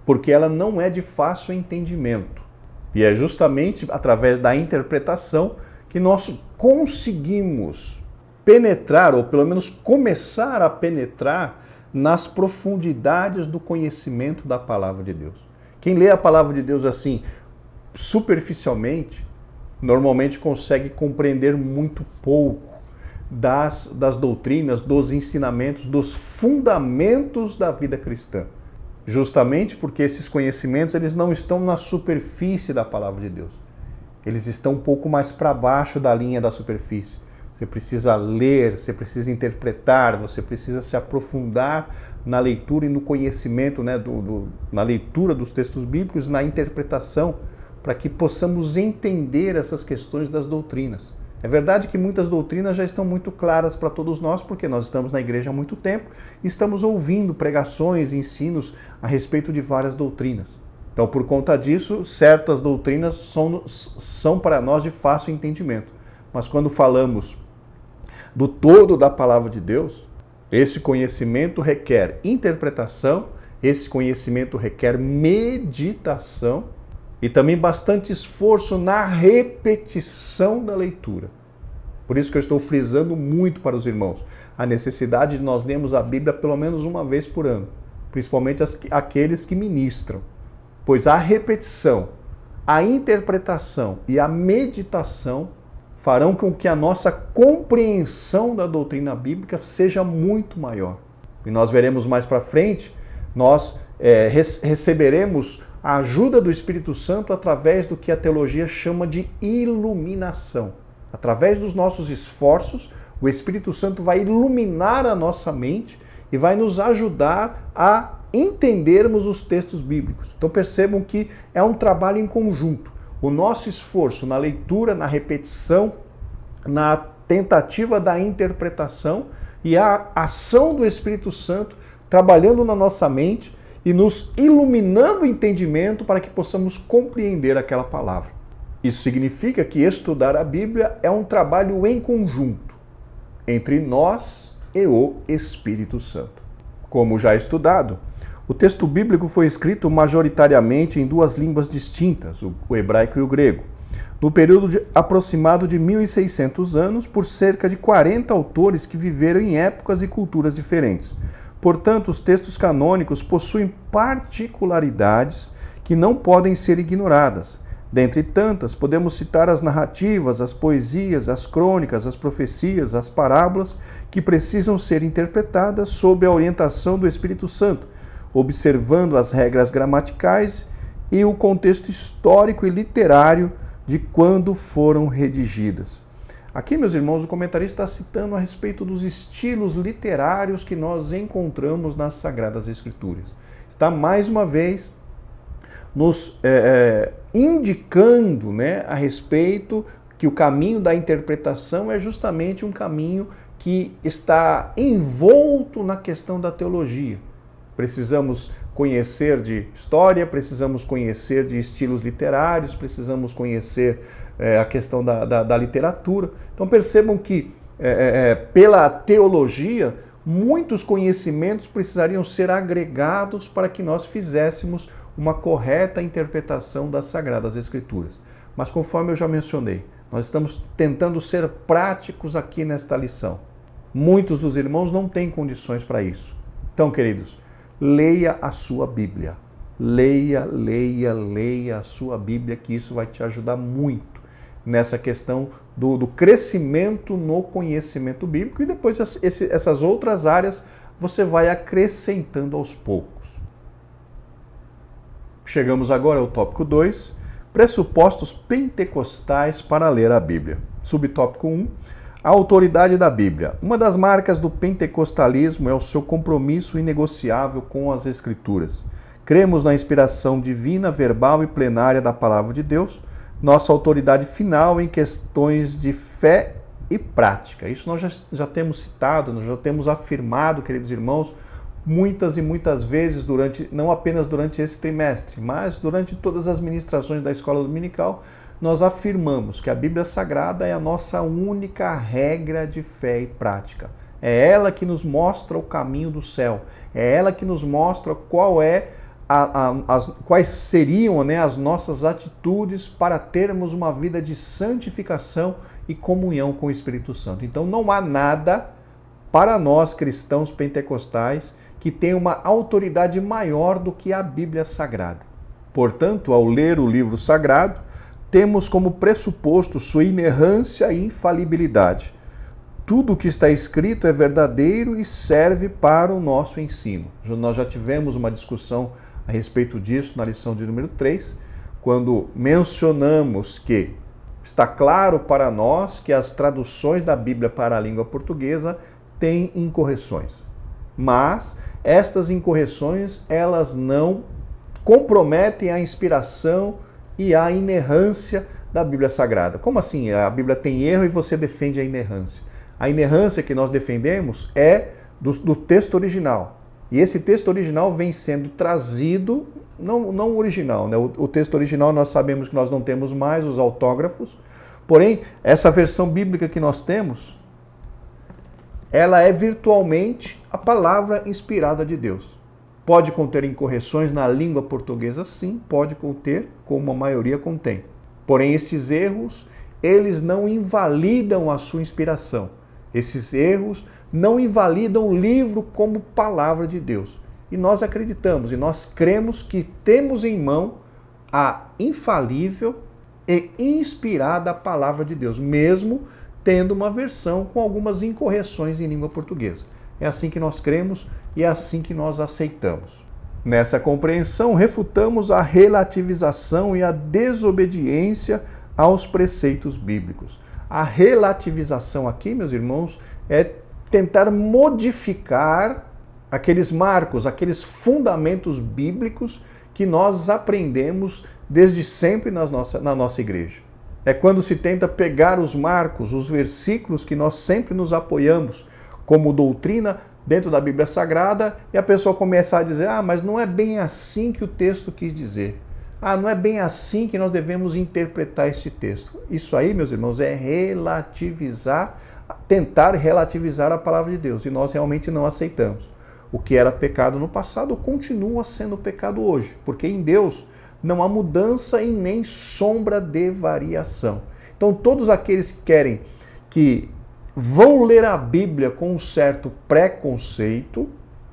porque ela não é de fácil entendimento. E é justamente através da interpretação que nós conseguimos penetrar, ou pelo menos começar a penetrar nas profundidades do conhecimento da palavra de Deus. Quem lê a palavra de Deus assim, superficialmente, normalmente consegue compreender muito pouco das doutrinas, dos ensinamentos, dos fundamentos da vida cristã. Justamente porque esses conhecimentos eles não estão na superfície da palavra de Deus. Eles estão um pouco mais para baixo da linha da superfície. Você precisa ler, você precisa interpretar, você precisa se aprofundar na leitura e no conhecimento, né, na leitura dos textos bíblicos, na interpretação, para que possamos entender essas questões das doutrinas. É verdade que muitas doutrinas já estão muito claras para todos nós, porque nós estamos na igreja há muito tempo e estamos ouvindo pregações e ensinos a respeito de várias doutrinas. Então, por conta disso, certas doutrinas são para nós de fácil entendimento. Mas quando falamos do todo da palavra de Deus, esse conhecimento requer interpretação, esse conhecimento requer meditação e também bastante esforço na repetição da leitura. Por isso que eu estou frisando muito para os irmãos a necessidade de nós lermos a Bíblia pelo menos uma vez por ano, principalmente aqueles que ministram. Pois a repetição, a interpretação e a meditação farão com que a nossa compreensão da doutrina bíblica seja muito maior. E nós veremos mais para frente, nós receberemos a ajuda do Espírito Santo através do que a teologia chama de iluminação. Através dos nossos esforços, o Espírito Santo vai iluminar a nossa mente e vai nos ajudar a entendermos os textos bíblicos. Então percebam que é um trabalho em conjunto. O nosso esforço na leitura, na repetição, na tentativa da interpretação e a ação do Espírito Santo trabalhando na nossa mente e nos iluminando o entendimento para que possamos compreender aquela palavra. Isso significa que estudar a Bíblia é um trabalho em conjunto entre nós e o Espírito Santo. Como já estudado, o texto bíblico foi escrito majoritariamente em duas línguas distintas, o hebraico e o grego, no período aproximado de 1.600 anos, por cerca de 40 autores que viveram em épocas e culturas diferentes. Portanto, os textos canônicos possuem particularidades que não podem ser ignoradas. Dentre tantas, podemos citar as narrativas, as poesias, as crônicas, as profecias, as parábolas, que precisam ser interpretadas sob a orientação do Espírito Santo, observando as regras gramaticais e o contexto histórico e literário de quando foram redigidas. Aqui, meus irmãos, o comentarista está citando a respeito dos estilos literários que nós encontramos nas Sagradas Escrituras. Está, mais uma vez, nos indicando, né, a respeito que o caminho da interpretação é justamente um caminho que está envolto na questão da teologia. Precisamos conhecer de história, precisamos conhecer de estilos literários, precisamos conhecer a questão da literatura. Então percebam que pela teologia, muitos conhecimentos precisariam ser agregados para que nós fizéssemos uma correta interpretação das Sagradas Escrituras. Mas conforme eu já mencionei, nós estamos tentando ser práticos aqui nesta lição. Muitos dos irmãos não têm condições para isso. Então, queridos, leia a sua Bíblia. Leia a sua Bíblia, que isso vai te ajudar muito nessa questão do crescimento no conhecimento bíblico, e depois essas outras áreas você vai acrescentando aos poucos. Chegamos agora ao tópico 2, pressupostos pentecostais para ler a Bíblia. Subtópico 1, a autoridade da Bíblia. Uma das marcas do pentecostalismo é o seu compromisso inegociável com as Escrituras. Cremos na inspiração divina, verbal e plenária da Palavra de Deus, nossa autoridade final em questões de fé e prática. Isso nós já temos citado, nós já temos afirmado, queridos irmãos, muitas e muitas vezes, não apenas durante esse trimestre, mas durante todas as ministrações da Escola Dominical, nós afirmamos que a Bíblia Sagrada é a nossa única regra de fé e prática. É ela que nos mostra o caminho do céu. É ela que nos mostra quais seriam, né, as nossas atitudes para termos uma vida de santificação e comunhão com o Espírito Santo. Então não há nada para nós cristãos pentecostais que tenha uma autoridade maior do que a Bíblia Sagrada. Portanto, ao ler o livro sagrado, temos como pressuposto sua inerrância e infalibilidade. Tudo o que está escrito é verdadeiro e serve para o nosso ensino. Nós já tivemos uma discussão a respeito disso na lição de número 3, quando mencionamos que Está claro para nós que as traduções da Bíblia para a língua portuguesa têm incorreções. Mas estas incorreções, elas não comprometem a inspiração e a inerrância da Bíblia Sagrada. Como assim? A Bíblia tem erro e você defende a inerrância? A inerrância que nós defendemos é do texto original. E esse texto original vem sendo trazido, não o original, né? O texto original nós sabemos que nós não temos mais os autógrafos, porém, essa versão bíblica que nós temos, ela é virtualmente a palavra inspirada de Deus. Pode conter incorreções na língua portuguesa? Sim, pode conter, como a maioria contém. Porém, esses erros, eles não invalidam a sua inspiração. Esses erros não invalidam o livro como palavra de Deus. E nós acreditamos e nós cremos que temos em mão a infalível e inspirada palavra de Deus, mesmo tendo uma versão com algumas incorreções em língua portuguesa. É assim que nós cremos e é assim que nós aceitamos. Nessa compreensão, refutamos a relativização e a desobediência aos preceitos bíblicos. A relativização aqui, meus irmãos, é tentar modificar aqueles marcos, aqueles fundamentos bíblicos que nós aprendemos desde sempre na nossa igreja. É quando se tenta pegar os marcos, os versículos que nós sempre nos apoiamos como doutrina dentro da Bíblia Sagrada e a pessoa começar a dizer, mas não é bem assim que o texto quis dizer. Não é bem assim que nós devemos interpretar este texto. Isso aí, meus irmãos, é relativizar, tentar relativizar a palavra de Deus. E nós realmente não aceitamos. O que era pecado no passado continua sendo pecado hoje. Porque em Deus não há mudança e nem sombra de variação. Então todos aqueles que querem, que vão ler a Bíblia com um certo preconceito,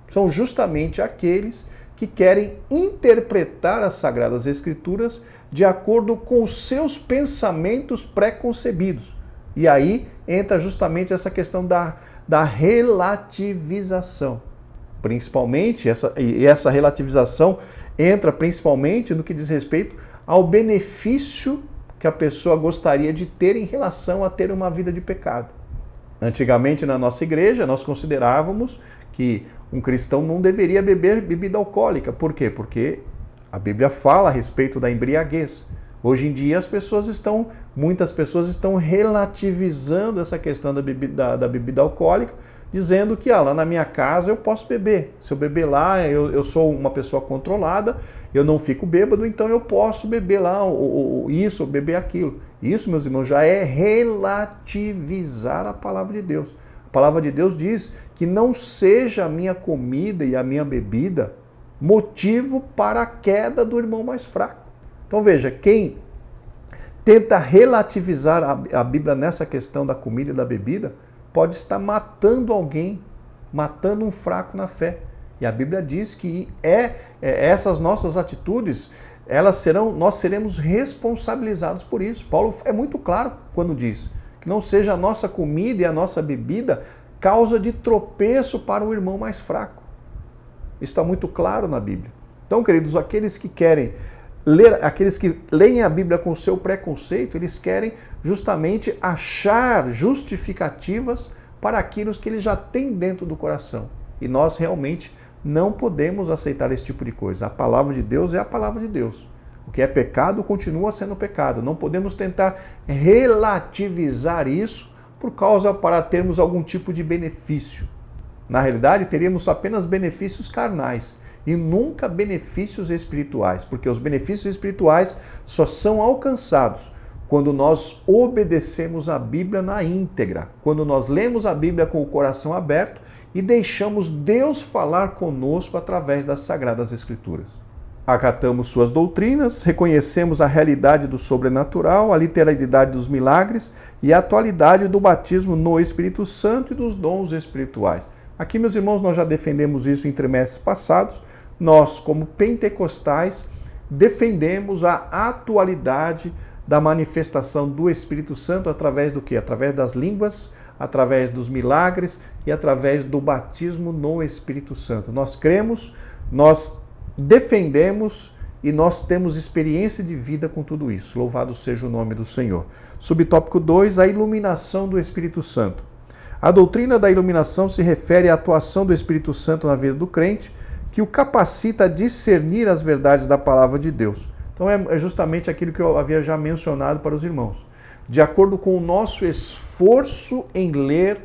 são justamente aqueles que querem interpretar as Sagradas Escrituras de acordo com os seus pensamentos preconcebidos. E aí entra justamente essa questão da relativização. Principalmente, essa relativização entra principalmente no que diz respeito ao benefício que a pessoa gostaria de ter em relação a ter uma vida de pecado. Antigamente, na nossa igreja, nós considerávamos que um cristão não deveria beber bebida alcoólica. Por quê? Porque a Bíblia fala a respeito da embriaguez. Hoje em dia muitas pessoas estão relativizando essa questão da bebida alcoólica, dizendo que lá na minha casa eu posso beber. Se eu beber lá, eu sou uma pessoa controlada, eu não fico bêbado, então eu posso beber lá isso, ou beber aquilo. Isso, meus irmãos, já é relativizar a palavra de Deus. A palavra de Deus diz que não seja a minha comida e a minha bebida motivo para a queda do irmão mais fraco. Então veja, quem tenta relativizar a Bíblia nessa questão da comida e da bebida, pode estar matando alguém, matando um fraco na fé. E a Bíblia diz que essas nossas atitudes, nós seremos responsabilizados por isso. Paulo é muito claro quando diz que não seja a nossa comida e a nossa bebida causa de tropeço para o irmão mais fraco. Isso está muito claro na Bíblia. Então, queridos, aqueles que leem a Bíblia com o seu preconceito, eles querem justamente achar justificativas para aquilo que eles já têm dentro do coração. E nós realmente não podemos aceitar esse tipo de coisa. A palavra de Deus é a palavra de Deus. O que é pecado continua sendo pecado. Não podemos tentar relativizar isso para termos algum tipo de benefício. Na realidade, teríamos apenas benefícios carnais e nunca benefícios espirituais, porque os benefícios espirituais só são alcançados quando nós obedecemos a Bíblia na íntegra, quando nós lemos a Bíblia com o coração aberto e deixamos Deus falar conosco através das Sagradas Escrituras. Acatamos suas doutrinas, reconhecemos a realidade do sobrenatural, a literalidade dos milagres e a atualidade do batismo no Espírito Santo e dos dons espirituais. Aqui, meus irmãos, nós já defendemos isso em trimestres passados. Nós, como pentecostais, defendemos a atualidade da manifestação do Espírito Santo através do quê? Através das línguas, através dos milagres e através do batismo no Espírito Santo. Nós cremos, nós defendemos e nós temos experiência de vida com tudo isso. Louvado seja o nome do Senhor. Subtópico 2, a iluminação do Espírito Santo. A doutrina da iluminação se refere à atuação do Espírito Santo na vida do crente, que o capacita a discernir as verdades da palavra de Deus. Então é justamente aquilo que eu havia já mencionado para os irmãos. De acordo com o nosso esforço em ler,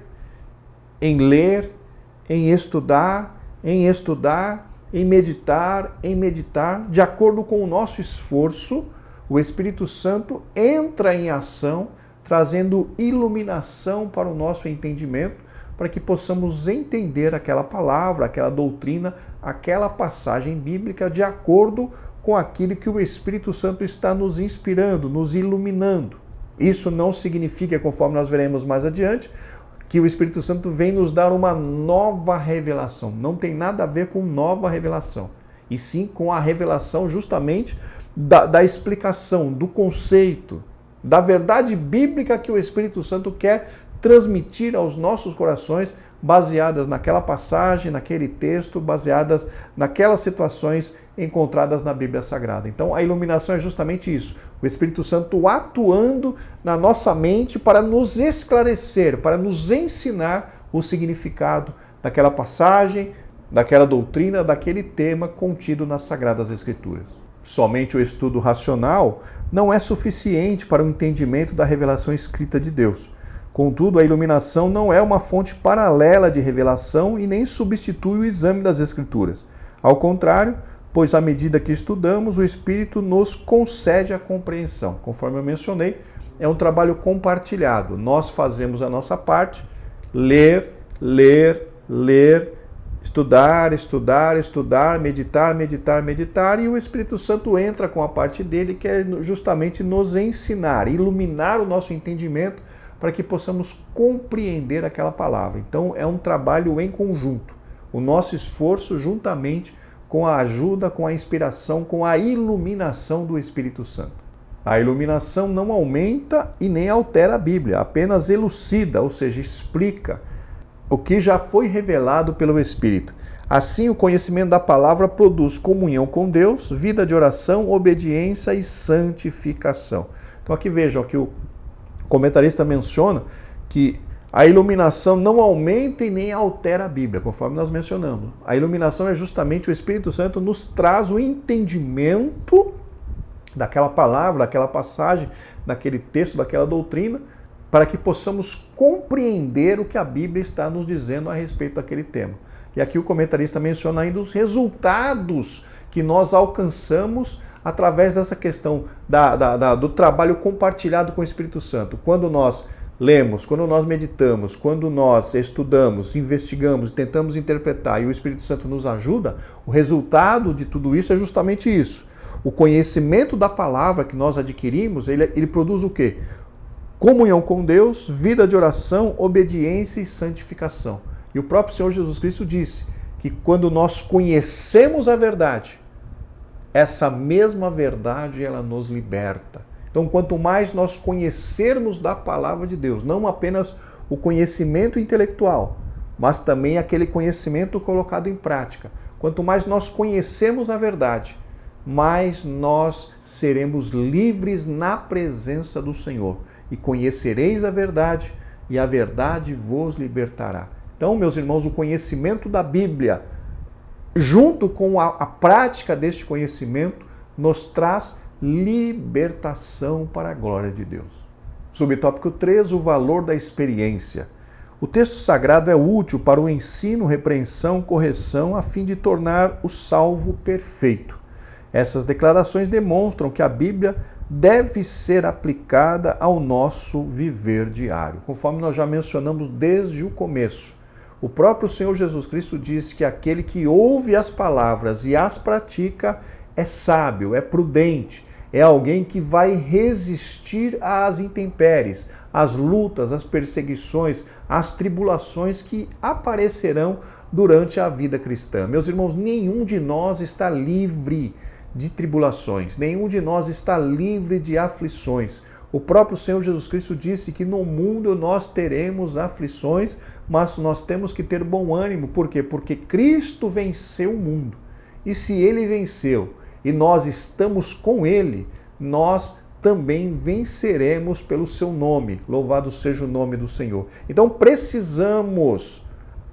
em estudar, em meditar, de acordo com o nosso esforço, o Espírito Santo entra em ação, trazendo iluminação para o nosso entendimento, para que possamos entender aquela palavra, aquela doutrina, aquela passagem bíblica de acordo com aquilo que o Espírito Santo está nos inspirando, nos iluminando. Isso não significa, conforme nós veremos mais adiante, que o Espírito Santo vem nos dar uma nova revelação. Não tem nada a ver com nova revelação, e sim com a revelação justamente da explicação, do conceito, da verdade bíblica que o Espírito Santo quer transmitir aos nossos corações, baseadas naquela passagem, naquele texto, baseadas naquelas situações encontradas na Bíblia Sagrada. Então, a iluminação é justamente isso. O Espírito Santo atuando na nossa mente para nos esclarecer, para nos ensinar o significado daquela passagem, daquela doutrina, daquele tema contido nas Sagradas Escrituras. Somente o estudo racional não é suficiente para o entendimento da revelação escrita de Deus. Contudo, a iluminação não é uma fonte paralela de revelação e nem substitui o exame das Escrituras. Ao contrário, pois à medida que estudamos, o Espírito nos concede a compreensão. Conforme eu mencionei, é um trabalho compartilhado. Nós fazemos a nossa parte, ler, estudar, meditar, e o Espírito Santo entra com a parte dele, que é justamente nos ensinar, iluminar o nosso entendimento, para que possamos compreender aquela palavra. Então, é um trabalho em conjunto. O nosso esforço juntamente com a ajuda, com a inspiração, com a iluminação do Espírito Santo. A iluminação não aumenta e nem altera a Bíblia, apenas elucida, ou seja, explica o que já foi revelado pelo Espírito. Assim, o conhecimento da palavra produz comunhão com Deus, vida de oração, obediência e santificação. Então, aqui vejam que o comentarista menciona que a iluminação não aumenta e nem altera a Bíblia, conforme nós mencionamos. A iluminação é justamente o Espírito Santo nos traz o entendimento daquela palavra, daquela passagem, daquele texto, daquela doutrina, para que possamos compreender o que a Bíblia está nos dizendo a respeito daquele tema. E aqui o comentarista menciona ainda os resultados que nós alcançamos através dessa questão do trabalho compartilhado com o Espírito Santo. Quando nós lemos, quando nós meditamos, quando nós estudamos, investigamos, tentamos interpretar e o Espírito Santo nos ajuda, o resultado de tudo isso é justamente isso. O conhecimento da palavra que nós adquirimos, ele produz o quê? Comunhão com Deus, vida de oração, obediência e santificação. E o próprio Senhor Jesus Cristo disse que quando nós conhecemos a verdade, essa mesma verdade, ela nos liberta. Então, quanto mais nós conhecermos da palavra de Deus, não apenas o conhecimento intelectual, mas também aquele conhecimento colocado em prática. Quanto mais nós conhecemos a verdade, mais nós seremos livres na presença do Senhor. E conhecereis a verdade, e a verdade vos libertará. Então, meus irmãos, o conhecimento da Bíblia, junto com a prática deste conhecimento, nos traz libertação para a glória de Deus. Subtópico 3, o valor da experiência. O texto sagrado é útil para o ensino, repreensão, correção, a fim de tornar o salvo perfeito. Essas declarações demonstram que a Bíblia deve ser aplicada ao nosso viver diário, conforme nós já mencionamos desde o começo. O próprio Senhor Jesus Cristo disse que aquele que ouve as palavras e as pratica é sábio, é prudente, é alguém que vai resistir às intempéries, às lutas, às perseguições, às tribulações que aparecerão durante a vida cristã. Meus irmãos, nenhum de nós está livre de tribulações, nenhum de nós está livre de aflições. O próprio Senhor Jesus Cristo disse que no mundo nós teremos aflições, mas nós temos que ter bom ânimo. Por quê? Porque Cristo venceu o mundo. E se Ele venceu e nós estamos com Ele, nós também venceremos pelo seu nome. Louvado seja o nome do Senhor. Então precisamos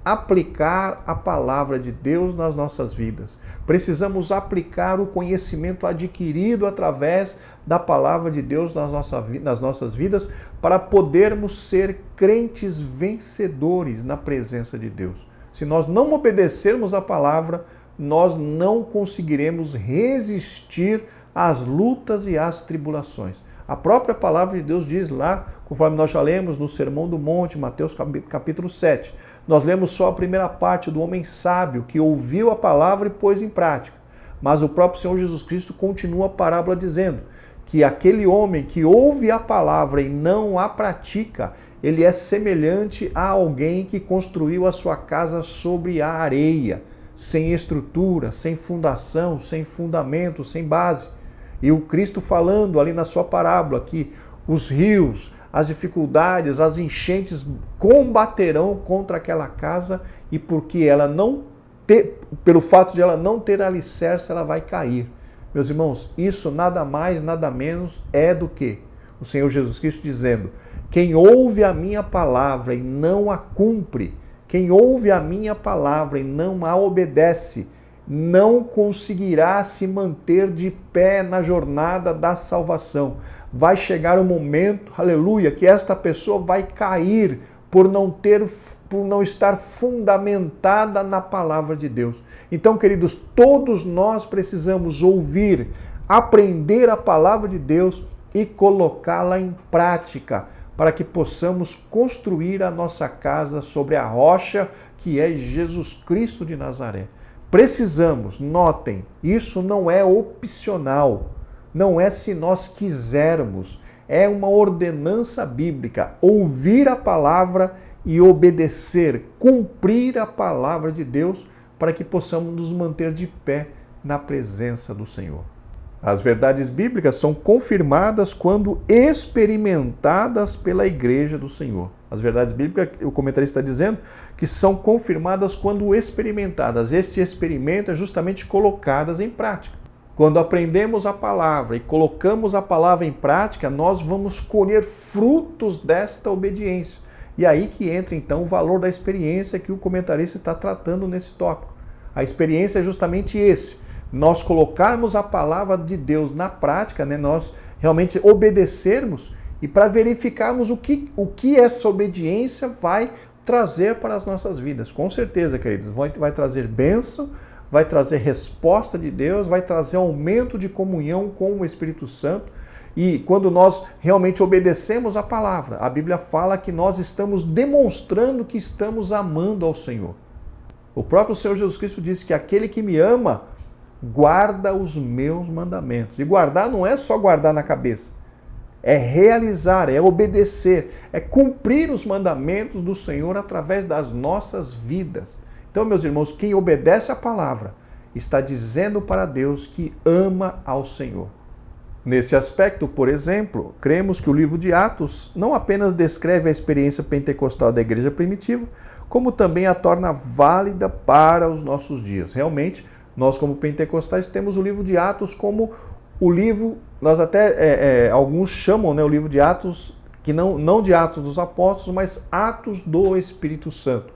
aplicar a palavra de Deus nas nossas vidas. Precisamos aplicar o conhecimento adquirido através da palavra de Deus nas nossas vidas para podermos ser crentes vencedores na presença de Deus. Se nós não obedecermos a palavra, nós não conseguiremos resistir às lutas e às tribulações. A própria palavra de Deus diz lá, conforme nós já lemos no Sermão do Monte, Mateus capítulo 7, nós lemos só a primeira parte do homem sábio que ouviu a palavra e pôs em prática. Mas o próprio Senhor Jesus Cristo continua a parábola dizendo que aquele homem que ouve a palavra e não a pratica, ele é semelhante a alguém que construiu a sua casa sobre a areia, sem estrutura, sem fundação, sem fundamento, sem base. E o Cristo falando ali na sua parábola que os rios, as dificuldades, as enchentes combaterão contra aquela casa e porque ela não ter, pelo fato de ela não ter alicerce, ela vai cair. Meus irmãos, isso nada mais, nada menos é do que o Senhor Jesus Cristo dizendo: quem ouve a minha palavra e não a cumpre, quem ouve a minha palavra e não a obedece, não conseguirá se manter de pé na jornada da salvação. Vai chegar um momento, aleluia, que esta pessoa vai cair por não estar fundamentada na palavra de Deus. Então, queridos, todos nós precisamos ouvir, aprender a palavra de Deus e colocá-la em prática, para que possamos construir a nossa casa sobre a rocha que é Jesus Cristo de Nazaré. Precisamos, notem, isso não é opcional, não é se nós quisermos, é uma ordenança bíblica, ouvir a palavra e obedecer, cumprir a palavra de Deus para que possamos nos manter de pé na presença do Senhor. As verdades bíblicas são confirmadas quando experimentadas pela igreja do Senhor. As verdades bíblicas, o comentarista está dizendo, que são confirmadas quando experimentadas. Este experimento é justamente colocadas em prática. Quando aprendemos a palavra e colocamos a palavra em prática, nós vamos colher frutos desta obediência. E aí que entra então o valor da experiência que o comentarista está tratando nesse tópico. A experiência é justamente esse. Nós colocarmos a palavra de Deus na prática, né? Nós realmente obedecermos e para verificarmos o que essa obediência vai trazer para as nossas vidas. Com certeza, queridos, vai trazer bênção, vai trazer resposta de Deus, vai trazer aumento de comunhão com o Espírito Santo. E quando nós realmente obedecemos a palavra, a Bíblia fala que nós estamos demonstrando que estamos amando ao Senhor. O próprio Senhor Jesus Cristo disse que aquele que me ama guarda os meus mandamentos. E guardar não é só guardar na cabeça, é realizar, é obedecer, é cumprir os mandamentos do Senhor através das nossas vidas. Então, meus irmãos, quem obedece a palavra está dizendo para Deus que ama ao Senhor. Nesse aspecto, por exemplo, cremos que o livro de Atos não apenas descreve a experiência pentecostal da igreja primitiva, como também a torna válida para os nossos dias. Realmente, nós como pentecostais temos o livro de Atos como o livro, nós até, alguns chamam, né, o livro de Atos, que não de Atos dos Apóstolos, mas Atos do Espírito Santo.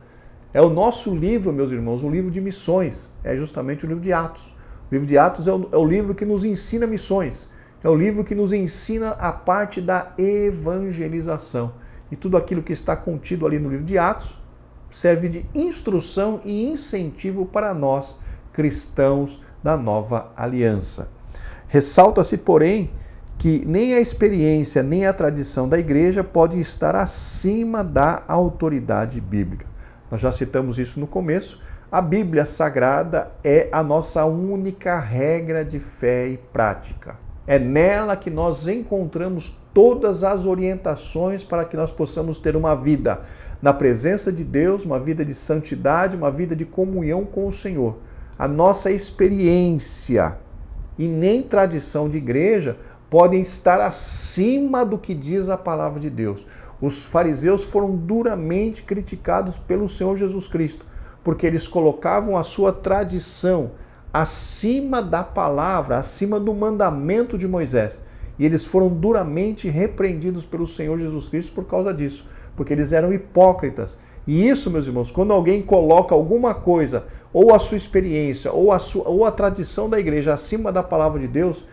É o nosso livro, meus irmãos, um livro de missões, é justamente o livro de Atos. O livro de Atos é o livro que nos ensina missões, é o livro que nos ensina a parte da evangelização. E tudo aquilo que está contido ali no livro de Atos serve de instrução e incentivo para nós, cristãos da nova aliança. Ressalta-se, porém, que nem a experiência nem a tradição da igreja podem estar acima da autoridade bíblica. Nós já citamos isso no começo. A Bíblia Sagrada é a nossa única regra de fé e prática. É nela que nós encontramos todas as orientações para que nós possamos ter uma vida na presença de Deus, uma vida de santidade, uma vida de comunhão com o Senhor. A nossa experiência e nem tradição de igreja podem estar acima do que diz a palavra de Deus. Os fariseus foram duramente criticados pelo Senhor Jesus Cristo, porque eles colocavam a sua tradição acima da palavra, acima do mandamento de Moisés. E eles foram duramente repreendidos pelo Senhor Jesus Cristo por causa disso, porque eles eram hipócritas. E isso, meus irmãos, quando alguém coloca alguma coisa, ou a sua experiência, ou a tradição da igreja acima da palavra de Deus,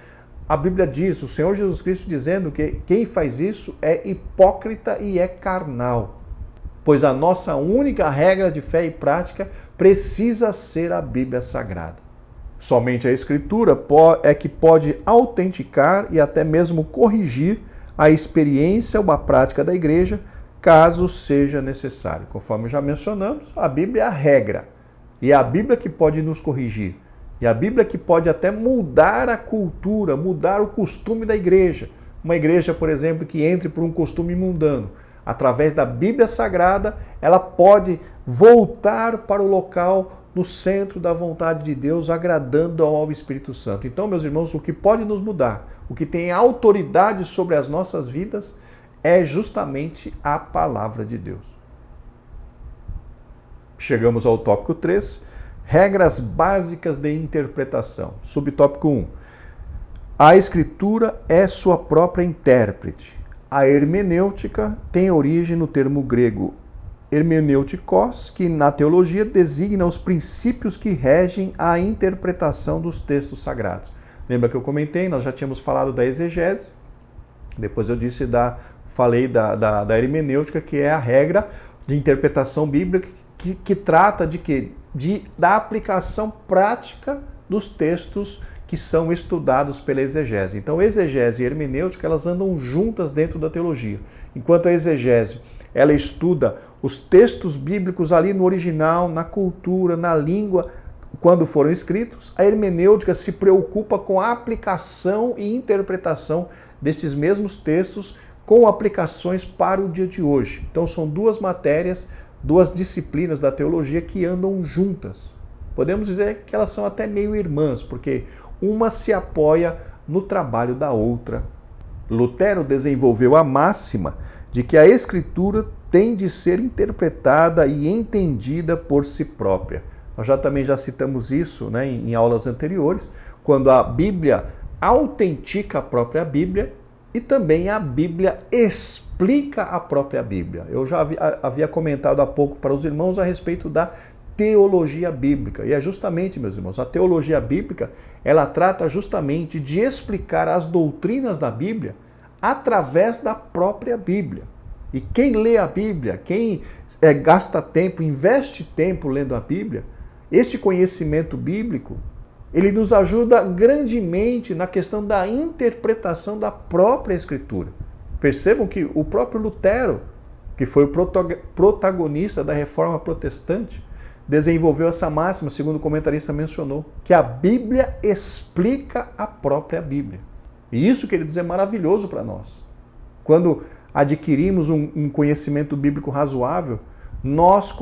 a Bíblia diz, o Senhor Jesus Cristo dizendo que quem faz isso é hipócrita e é carnal. Pois a nossa única regra de fé e prática precisa ser a Bíblia Sagrada. Somente a Escritura é que pode autenticar e até mesmo corrigir a experiência ou a prática da igreja, caso seja necessário. Conforme já mencionamos, a Bíblia é a regra. E é a Bíblia que pode nos corrigir. E a Bíblia que pode até mudar a cultura, mudar o costume da igreja. Uma igreja, por exemplo, que entre por um costume mundano. Através da Bíblia Sagrada, ela pode voltar para o local no centro da vontade de Deus, agradando ao Espírito Santo. Então, meus irmãos, o que pode nos mudar, o que tem autoridade sobre as nossas vidas, é justamente a palavra de Deus. Chegamos ao tópico 3, regras básicas de interpretação. Subtópico 1. A Escritura é sua própria intérprete. A hermenêutica tem origem no termo grego hermeneutikos, que na teologia designa os princípios que regem a interpretação dos textos sagrados. Lembra que eu comentei, nós já tínhamos falado da exegese, depois eu falei da hermenêutica, que é a regra de interpretação bíblica que trata de quê? Da aplicação prática dos textos que são estudados pela exegese. Então, exegese e hermenêutica, elas andam juntas dentro da teologia. Enquanto a exegese, ela estuda os textos bíblicos ali no original, na cultura, na língua, quando foram escritos, a hermenêutica se preocupa com a aplicação e interpretação desses mesmos textos com aplicações para o dia de hoje. Então, são duas matérias, duas disciplinas da teologia que andam juntas. Podemos dizer que elas são até meio irmãs, porque uma se apoia no trabalho da outra. Lutero desenvolveu a máxima de que a Escritura tem de ser interpretada e entendida por si própria. Nós também já citamos isso, né, em aulas anteriores, quando a Bíblia autentica a própria Bíblia e também a Bíblia explica a própria Bíblia. Eu já havia comentado há pouco para os irmãos a respeito da teologia bíblica. E é justamente, meus irmãos, a teologia bíblica, ela trata justamente de explicar as doutrinas da Bíblia através da própria Bíblia. E quem lê a Bíblia, quem gasta tempo, investe tempo lendo a Bíblia, este conhecimento bíblico, ele nos ajuda grandemente na questão da interpretação da própria Escritura. Percebam que o próprio Lutero, que foi o protagonista da Reforma Protestante, desenvolveu essa máxima, segundo o comentarista mencionou, que a Bíblia explica a própria Bíblia. E isso, queridos, é maravilhoso para nós. Quando adquirimos um conhecimento bíblico razoável, nós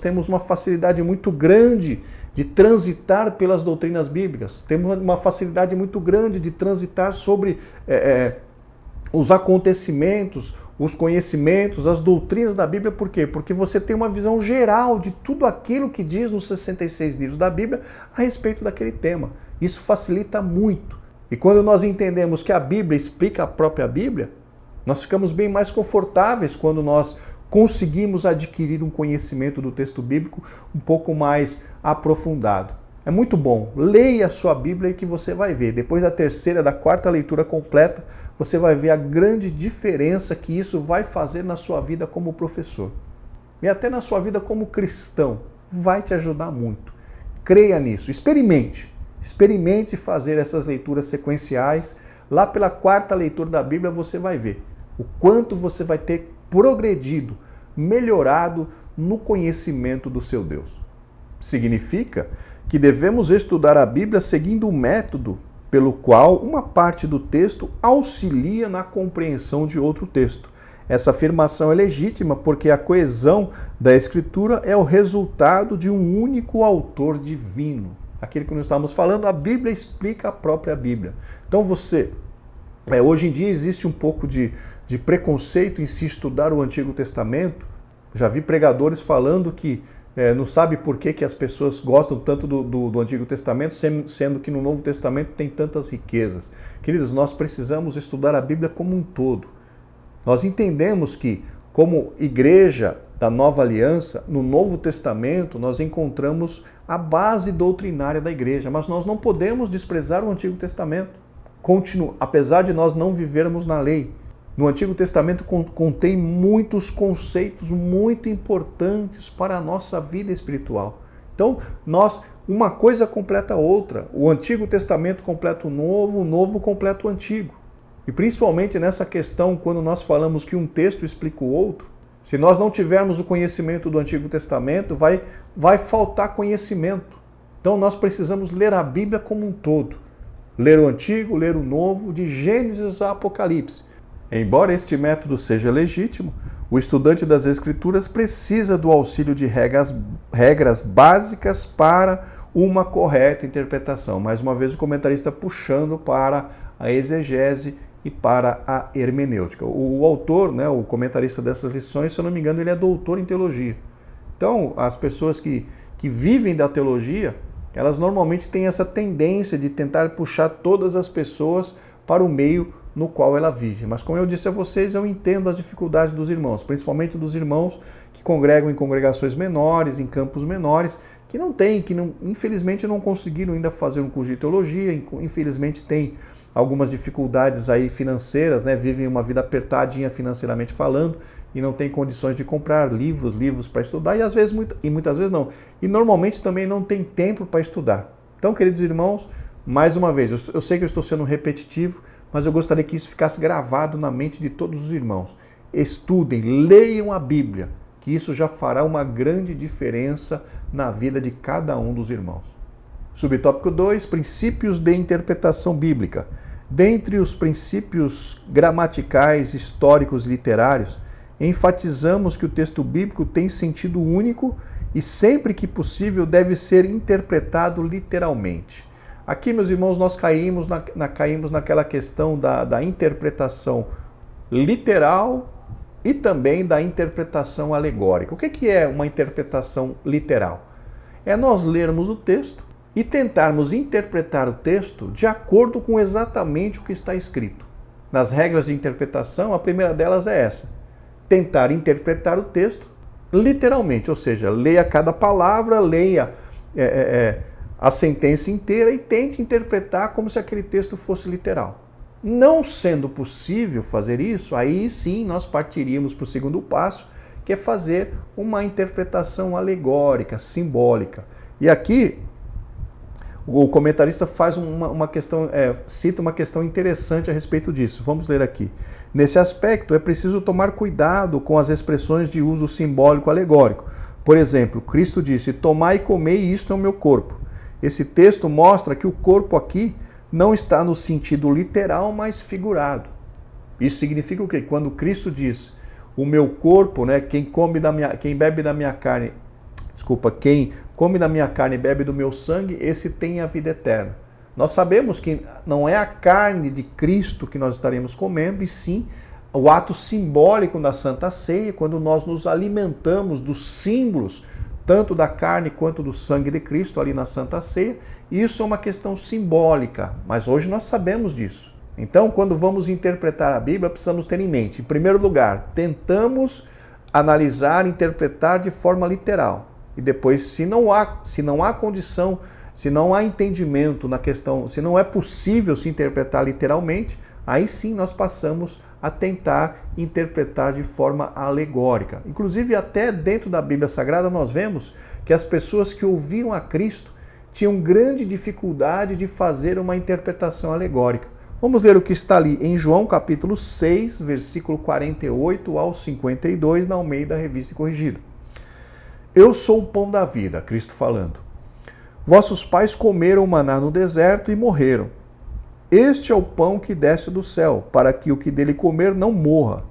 temos uma facilidade muito grande de transitar pelas doutrinas bíblicas, temos uma facilidade muito grande de transitar sobre os acontecimentos, os conhecimentos, as doutrinas da Bíblia. Por quê? Porque você tem uma visão geral de tudo aquilo que diz nos 66 livros da Bíblia a respeito daquele tema. Isso facilita muito. E quando nós entendemos que a Bíblia explica a própria Bíblia, nós ficamos bem mais confortáveis quando nós conseguimos adquirir um conhecimento do texto bíblico um pouco mais aprofundado. É muito bom. Leia a sua Bíblia e que você vai ver. Depois da terceira, da quarta leitura completa, você vai ver a grande diferença que isso vai fazer na sua vida como professor. E até na sua vida como cristão. Vai te ajudar muito. Creia nisso. Experimente. Experimente fazer essas leituras sequenciais. Lá pela quarta leitura da Bíblia você vai ver o quanto você vai ter progredido, melhorado no conhecimento do seu Deus. Significa que devemos estudar a Bíblia seguindo o método pelo qual uma parte do texto auxilia na compreensão de outro texto. Essa afirmação é legítima porque a coesão da Escritura é o resultado de um único autor divino. Aquilo que nós estamos falando, a Bíblia explica a própria Bíblia. Então hoje em dia existe um pouco de preconceito em se estudar o Antigo Testamento. Já vi pregadores falando que não sabe por que as pessoas gostam tanto do Antigo Testamento, sendo que no Novo Testamento tem tantas riquezas. Queridos, nós precisamos estudar a Bíblia como um todo. Nós entendemos que, como igreja da Nova Aliança, no Novo Testamento, nós encontramos a base doutrinária da igreja, mas nós não podemos desprezar o Antigo Testamento. Apesar de nós não vivermos na lei, no Antigo Testamento contém muitos conceitos muito importantes para a nossa vida espiritual. Então, uma coisa completa a outra. O Antigo Testamento completa o Novo completa o Antigo. E principalmente nessa questão, quando nós falamos que um texto explica o outro, se nós não tivermos o conhecimento do Antigo Testamento, vai faltar conhecimento. Então nós precisamos ler a Bíblia como um todo. Ler o Antigo, ler o Novo, de Gênesis a Apocalipse. Embora este método seja legítimo, o estudante das Escrituras precisa do auxílio de regras básicas para uma correta interpretação. Mais uma vez o comentarista puxando para a exegese e para a hermenêutica. O autor, o comentarista dessas lições, se eu não me engano, ele é doutor em teologia. Então, as pessoas que vivem da teologia, elas normalmente têm essa tendência de tentar puxar todas as pessoas para o meio no qual ela vive. Mas como eu disse a vocês, eu entendo as dificuldades dos irmãos, principalmente dos irmãos que congregam em congregações menores, em campos menores, que infelizmente não conseguiram ainda fazer um curso de teologia, infelizmente tem algumas dificuldades aí financeiras, vivem uma vida apertadinha financeiramente falando e não tem condições de comprar livros para estudar e muitas vezes não. E normalmente também não tem tempo para estudar. Então, queridos irmãos, mais uma vez, eu sei que eu estou sendo repetitivo, mas eu gostaria que isso ficasse gravado na mente de todos os irmãos. Estudem, leiam a Bíblia, que isso já fará uma grande diferença na vida de cada um dos irmãos. Subtópico 2, princípios de interpretação bíblica. Dentre os princípios gramaticais, históricos e literários, enfatizamos que o texto bíblico tem sentido único e sempre que possível deve ser interpretado literalmente. Aqui, meus irmãos, nós caímos naquela questão da interpretação literal e também da interpretação alegórica. O que é uma interpretação literal? É nós lermos o texto e tentarmos interpretar o texto de acordo com exatamente o que está escrito. Nas regras de interpretação, a primeira delas é essa: tentar interpretar o texto literalmente, ou seja, leia cada palavra, leia a sentença inteira e tente interpretar como se aquele texto fosse literal. Não sendo possível fazer isso, aí sim nós partiríamos para o segundo passo, que é fazer uma interpretação alegórica, simbólica. E aqui o comentarista faz cita uma questão interessante a respeito disso. Vamos ler aqui. Nesse aspecto, é preciso tomar cuidado com as expressões de uso simbólico alegórico. Por exemplo, Cristo disse: tomai e comei, isto é o meu corpo. Esse texto mostra que o corpo aqui não está no sentido literal, mas figurado. Isso significa o quê? Quando Cristo diz: o meu corpo, quem come quem bebe da minha carne, quem come da minha carne e bebe do meu sangue, esse tem a vida eterna. Nós sabemos que não é a carne de Cristo que nós estaremos comendo, e sim o ato simbólico da Santa Ceia, quando nós nos alimentamos dos símbolos, tanto da carne quanto do sangue de Cristo ali na Santa Ceia. Isso é uma questão simbólica, mas hoje nós sabemos disso. Então, quando vamos interpretar a Bíblia, precisamos ter em mente, em primeiro lugar, tentamos analisar, interpretar de forma literal. E depois, se não há condição, se não há entendimento na questão, se não é possível se interpretar literalmente, aí sim nós passamos a tentar interpretar de forma alegórica. Inclusive, até dentro da Bíblia Sagrada, nós vemos que as pessoas que ouviam a Cristo tinham grande dificuldade de fazer uma interpretação alegórica. Vamos ler o que está ali em João capítulo 6, versículo 48 ao 52, na Almeida Revista e Corrigida. Eu sou o pão da vida, Cristo falando. Vossos pais comeram maná no deserto e morreram. Este é o pão que desce do céu, para que o que dele comer não morra.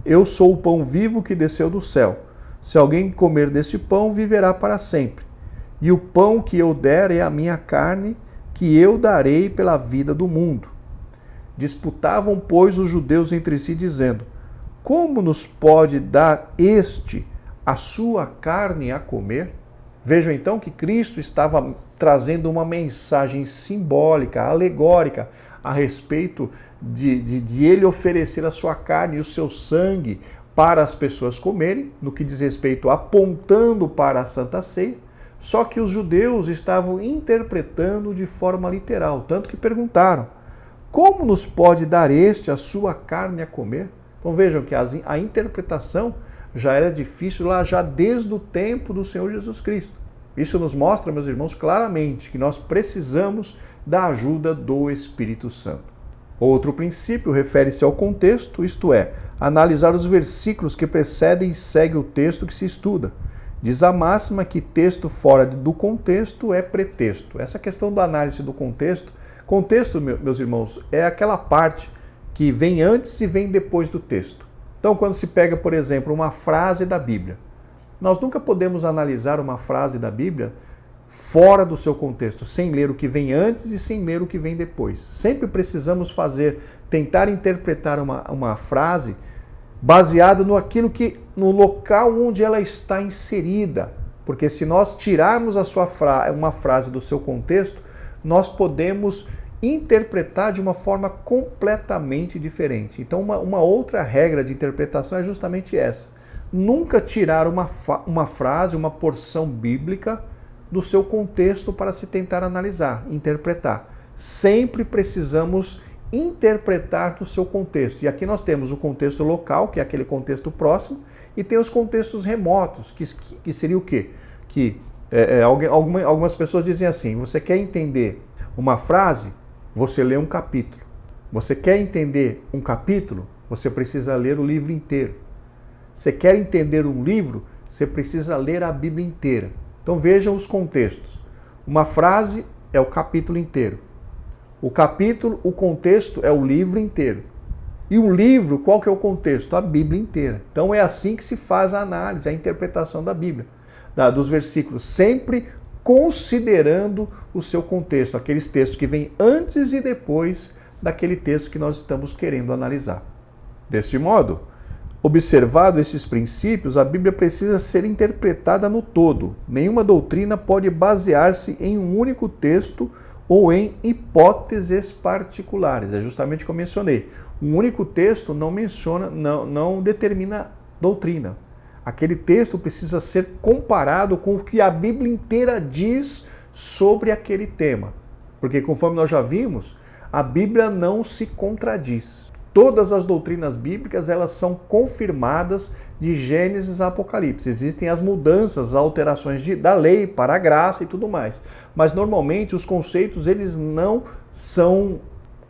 Eu sou o pão vivo que desceu do céu. Se alguém comer deste pão, viverá para sempre. E o pão que eu der é a minha carne, que eu darei pela vida do mundo. Disputavam, pois, os judeus entre si, dizendo: como nos pode dar este a sua carne a comer? Vejam então que Cristo estava trazendo uma mensagem simbólica, alegórica, a respeito de ele oferecer a sua carne e o seu sangue para as pessoas comerem, no que diz respeito apontando para a Santa Ceia, só que os judeus estavam interpretando de forma literal, tanto que perguntaram: como nos pode dar este a sua carne a comer? Então vejam que a interpretação já era difícil lá já desde o tempo do Senhor Jesus Cristo. Isso nos mostra, meus irmãos, claramente que nós precisamos da ajuda do Espírito Santo. Outro princípio refere-se ao contexto, isto é, analisar os versículos que precedem e seguem o texto que se estuda. Diz a máxima que texto fora do contexto é pretexto. Essa questão da análise do contexto, meus irmãos, é aquela parte que vem antes e vem depois do texto. Então, quando se pega, por exemplo, uma frase da Bíblia, nós nunca podemos analisar uma frase da Bíblia fora do seu contexto, sem ler o que vem antes e sem ler o que vem depois. Sempre precisamos tentar interpretar uma frase baseado no local onde ela está inserida. Porque se nós tirarmos uma frase do seu contexto, nós podemos interpretar de uma forma completamente diferente. Então, uma outra regra de interpretação é justamente essa. Nunca tirar uma frase, uma porção bíblica do seu contexto para se tentar analisar, interpretar. Sempre precisamos interpretar do seu contexto. E aqui nós temos o contexto local, que é aquele contexto próximo, e tem os contextos remotos, que seria o quê? Algumas pessoas dizem assim: você quer entender uma frase? Você lê um capítulo. Você quer entender um capítulo? Você precisa ler o livro inteiro. Você quer entender um livro? Você precisa ler a Bíblia inteira. Então vejam os contextos. Uma frase é o capítulo inteiro. O contexto é o livro inteiro. E o livro, qual que é o contexto? A Bíblia inteira. Então é assim que se faz a análise, a interpretação da Bíblia, dos versículos, sempre considerando o seu contexto, aqueles textos que vêm antes e depois daquele texto que nós estamos querendo analisar. Deste modo, observado esses princípios, a Bíblia precisa ser interpretada no todo. Nenhuma doutrina pode basear-se em um único texto ou em hipóteses particulares. É justamente o que eu mencionei. Um único texto não determina doutrina. Aquele texto precisa ser comparado com o que a Bíblia inteira diz sobre aquele tema. Porque, conforme nós já vimos, a Bíblia não se contradiz. Todas as doutrinas bíblicas, elas são confirmadas de Gênesis a Apocalipse. Existem as mudanças, as alterações da lei para a graça e tudo mais. Mas, normalmente, os conceitos, eles não são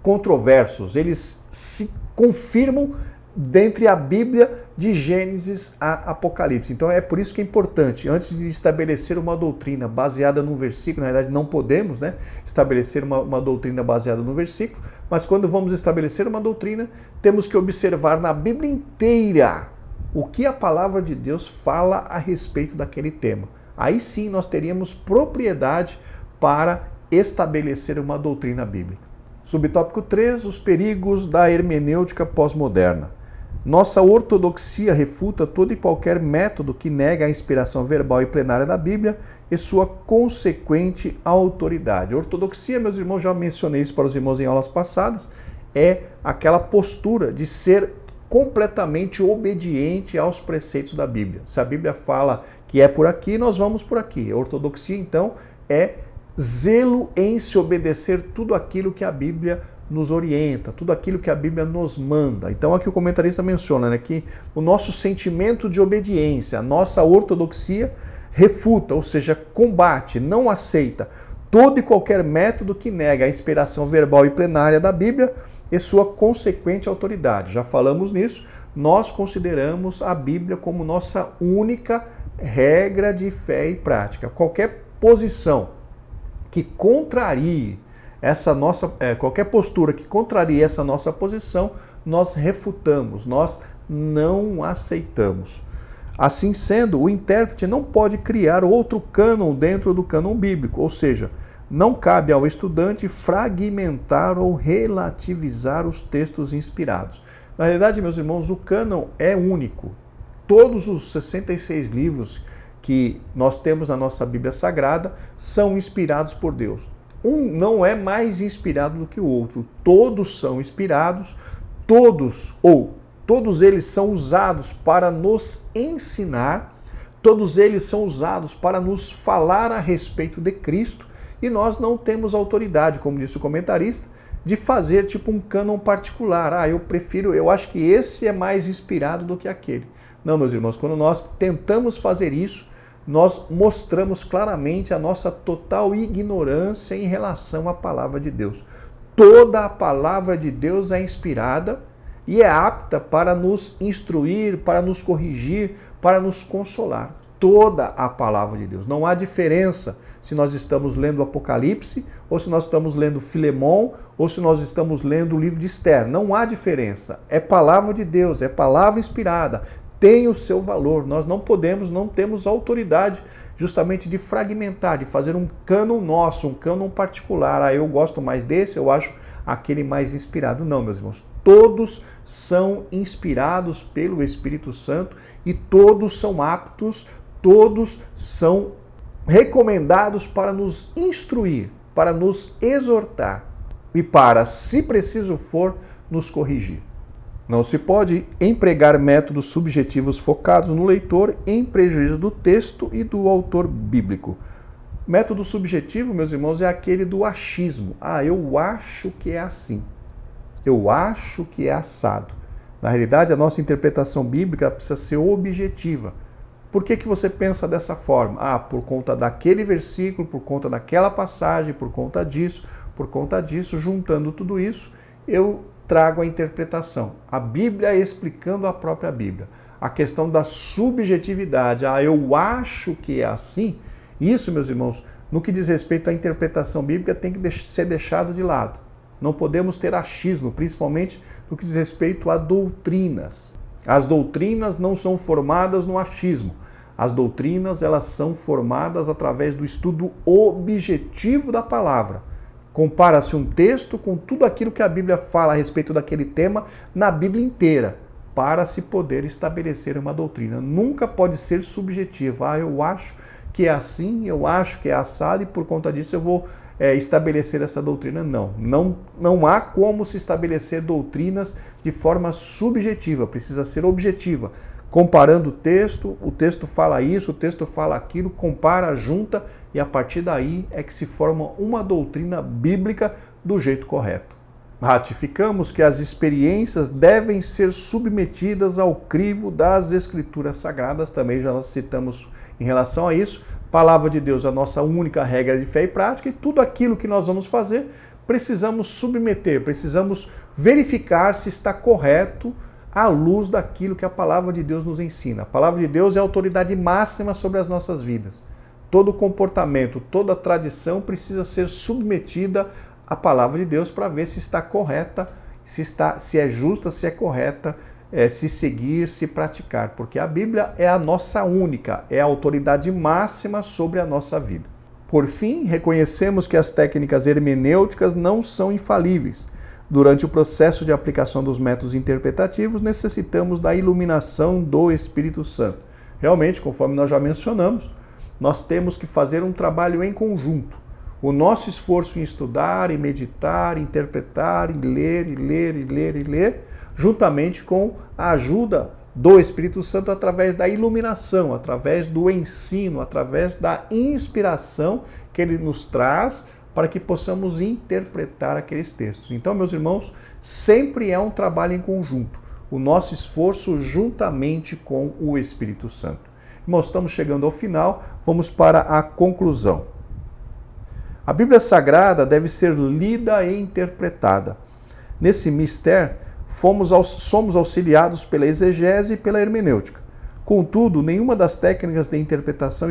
controversos. Eles se confirmam dentre a Bíblia de Gênesis a Apocalipse. Então é por isso que é importante, antes de estabelecer uma doutrina baseada num versículo, na verdade não podemos estabelecer uma doutrina baseada no versículo, mas quando vamos estabelecer uma doutrina, temos que observar na Bíblia inteira o que a palavra de Deus fala a respeito daquele tema. Aí sim nós teríamos propriedade para estabelecer uma doutrina bíblica. Subtópico 3, os perigos da hermenêutica pós-moderna. Nossa ortodoxia refuta todo e qualquer método que nega a inspiração verbal e plenária da Bíblia e sua consequente autoridade. Ortodoxia, meus irmãos, já mencionei isso para os irmãos em aulas passadas, é aquela postura de ser completamente obediente aos preceitos da Bíblia. Se a Bíblia fala que é por aqui, nós vamos por aqui. A ortodoxia, então, é zelo em se obedecer tudo aquilo que a Bíblia nos orienta, tudo aquilo que a Bíblia nos manda. Então aqui o comentarista menciona que o nosso sentimento de obediência, a nossa ortodoxia refuta, ou seja, combate, não aceita todo e qualquer método que nega a inspiração verbal e plenária da Bíblia e sua consequente autoridade. Já falamos nisso, nós consideramos a Bíblia como nossa única regra de fé e prática. Qualquer posição que contrarie qualquer postura que contrarie essa nossa posição, nós refutamos, nós não aceitamos. Assim sendo, o intérprete não pode criar outro cânon dentro do cânon bíblico, ou seja, não cabe ao estudante fragmentar ou relativizar os textos inspirados. Na verdade, meus irmãos, o cânon é único. Todos os 66 livros que nós temos na nossa Bíblia Sagrada são inspirados por Deus. Um não é mais inspirado do que o outro. Todos são inspirados, todos eles são usados para nos ensinar, todos eles são usados para nos falar a respeito de Cristo, e nós não temos autoridade, como disse o comentarista, de fazer tipo um cânon particular. Eu acho que esse é mais inspirado do que aquele. Não, meus irmãos, quando nós tentamos fazer isso, nós mostramos claramente a nossa total ignorância em relação à palavra de Deus. Toda a palavra de Deus é inspirada e é apta para nos instruir, para nos corrigir, para nos consolar. Toda a palavra de Deus. Não há diferença se nós estamos lendo o Apocalipse, ou se nós estamos lendo Filemon, ou se nós estamos lendo o livro de Esther. Não há diferença. É palavra de Deus, é palavra inspirada. Tem o seu valor. Nós não temos autoridade justamente de fragmentar, de fazer um cânon nosso, um cânon particular. Eu gosto mais desse, eu acho aquele mais inspirado. Não, meus irmãos. Todos são inspirados pelo Espírito Santo e todos são aptos, todos são recomendados para nos instruir, para nos exortar e para, se preciso for, nos corrigir. Não se pode empregar métodos subjetivos focados no leitor em prejuízo do texto e do autor bíblico. Método subjetivo, meus irmãos, é aquele do achismo. Eu acho que é assim. Eu acho que é assado. Na realidade, a nossa interpretação bíblica precisa ser objetiva. Por que você pensa dessa forma? Por conta daquele versículo, por conta daquela passagem, por conta disso, juntando tudo isso, eu trago a interpretação. A Bíblia explicando a própria Bíblia. A questão da subjetividade, eu acho que é assim, isso, meus irmãos, no que diz respeito à interpretação bíblica, tem que ser deixado de lado. Não podemos ter achismo, principalmente no que diz respeito a doutrinas. As doutrinas não são formadas no achismo. As doutrinas, elas são formadas através do estudo objetivo da palavra. Compara-se um texto com tudo aquilo que a Bíblia fala a respeito daquele tema na Bíblia inteira, para se poder estabelecer uma doutrina. Nunca pode ser subjetiva. Eu acho que é assim, eu acho que é assado e por conta disso eu vou estabelecer essa doutrina. Não há como se estabelecer doutrinas de forma subjetiva, precisa ser objetiva. Comparando o texto fala isso, o texto fala aquilo, compara, junta e a partir daí é que se forma uma doutrina bíblica do jeito correto. Ratificamos que as experiências devem ser submetidas ao crivo das Escrituras Sagradas, também já citamos em relação a isso. Palavra de Deus, a nossa única regra de fé e prática, e tudo aquilo que nós vamos fazer, precisamos submeter, precisamos verificar se está correto à luz daquilo que a Palavra de Deus nos ensina. A Palavra de Deus é a autoridade máxima sobre as nossas vidas. Todo comportamento, toda tradição precisa ser submetida à Palavra de Deus para ver se está correta, se é justa, se é correta, se seguir, se praticar. Porque a Bíblia é a nossa única, é a autoridade máxima sobre a nossa vida. Por fim, reconhecemos que as técnicas hermenêuticas não são infalíveis. Durante o processo de aplicação dos métodos interpretativos, necessitamos da iluminação do Espírito Santo. Realmente, conforme nós já mencionamos, nós temos que fazer um trabalho em conjunto. O nosso esforço em estudar, em meditar, em interpretar, em ler, juntamente com a ajuda do Espírito Santo através da iluminação, através do ensino, através da inspiração que ele nos traz para que possamos interpretar aqueles textos. Então, meus irmãos, sempre é um trabalho em conjunto. O nosso esforço juntamente com o Espírito Santo. Irmãos, estamos chegando ao final, vamos para a conclusão. A Bíblia Sagrada deve ser lida e interpretada. Nesse mistério, somos auxiliados pela exegese e pela hermenêutica. Contudo, nenhuma das técnicas de interpretação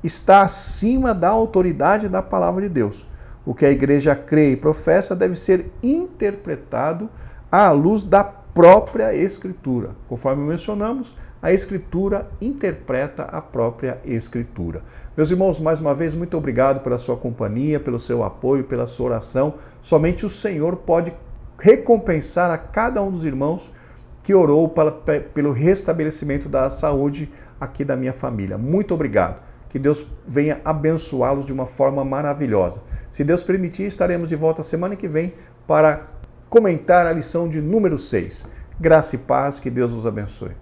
está acima da autoridade da palavra de Deus. O que a igreja crê e professa deve ser interpretado à luz da própria Escritura. Conforme mencionamos, a Escritura interpreta a própria Escritura. Meus irmãos, mais uma vez, muito obrigado pela sua companhia, pelo seu apoio, pela sua oração. Somente o Senhor pode recompensar a cada um dos irmãos que orou pelo restabelecimento da saúde aqui da minha família. Muito obrigado. Que Deus venha abençoá-los de uma forma maravilhosa. Se Deus permitir, estaremos de volta semana que vem para comentar a lição de número 6. Graça e paz, que Deus os abençoe.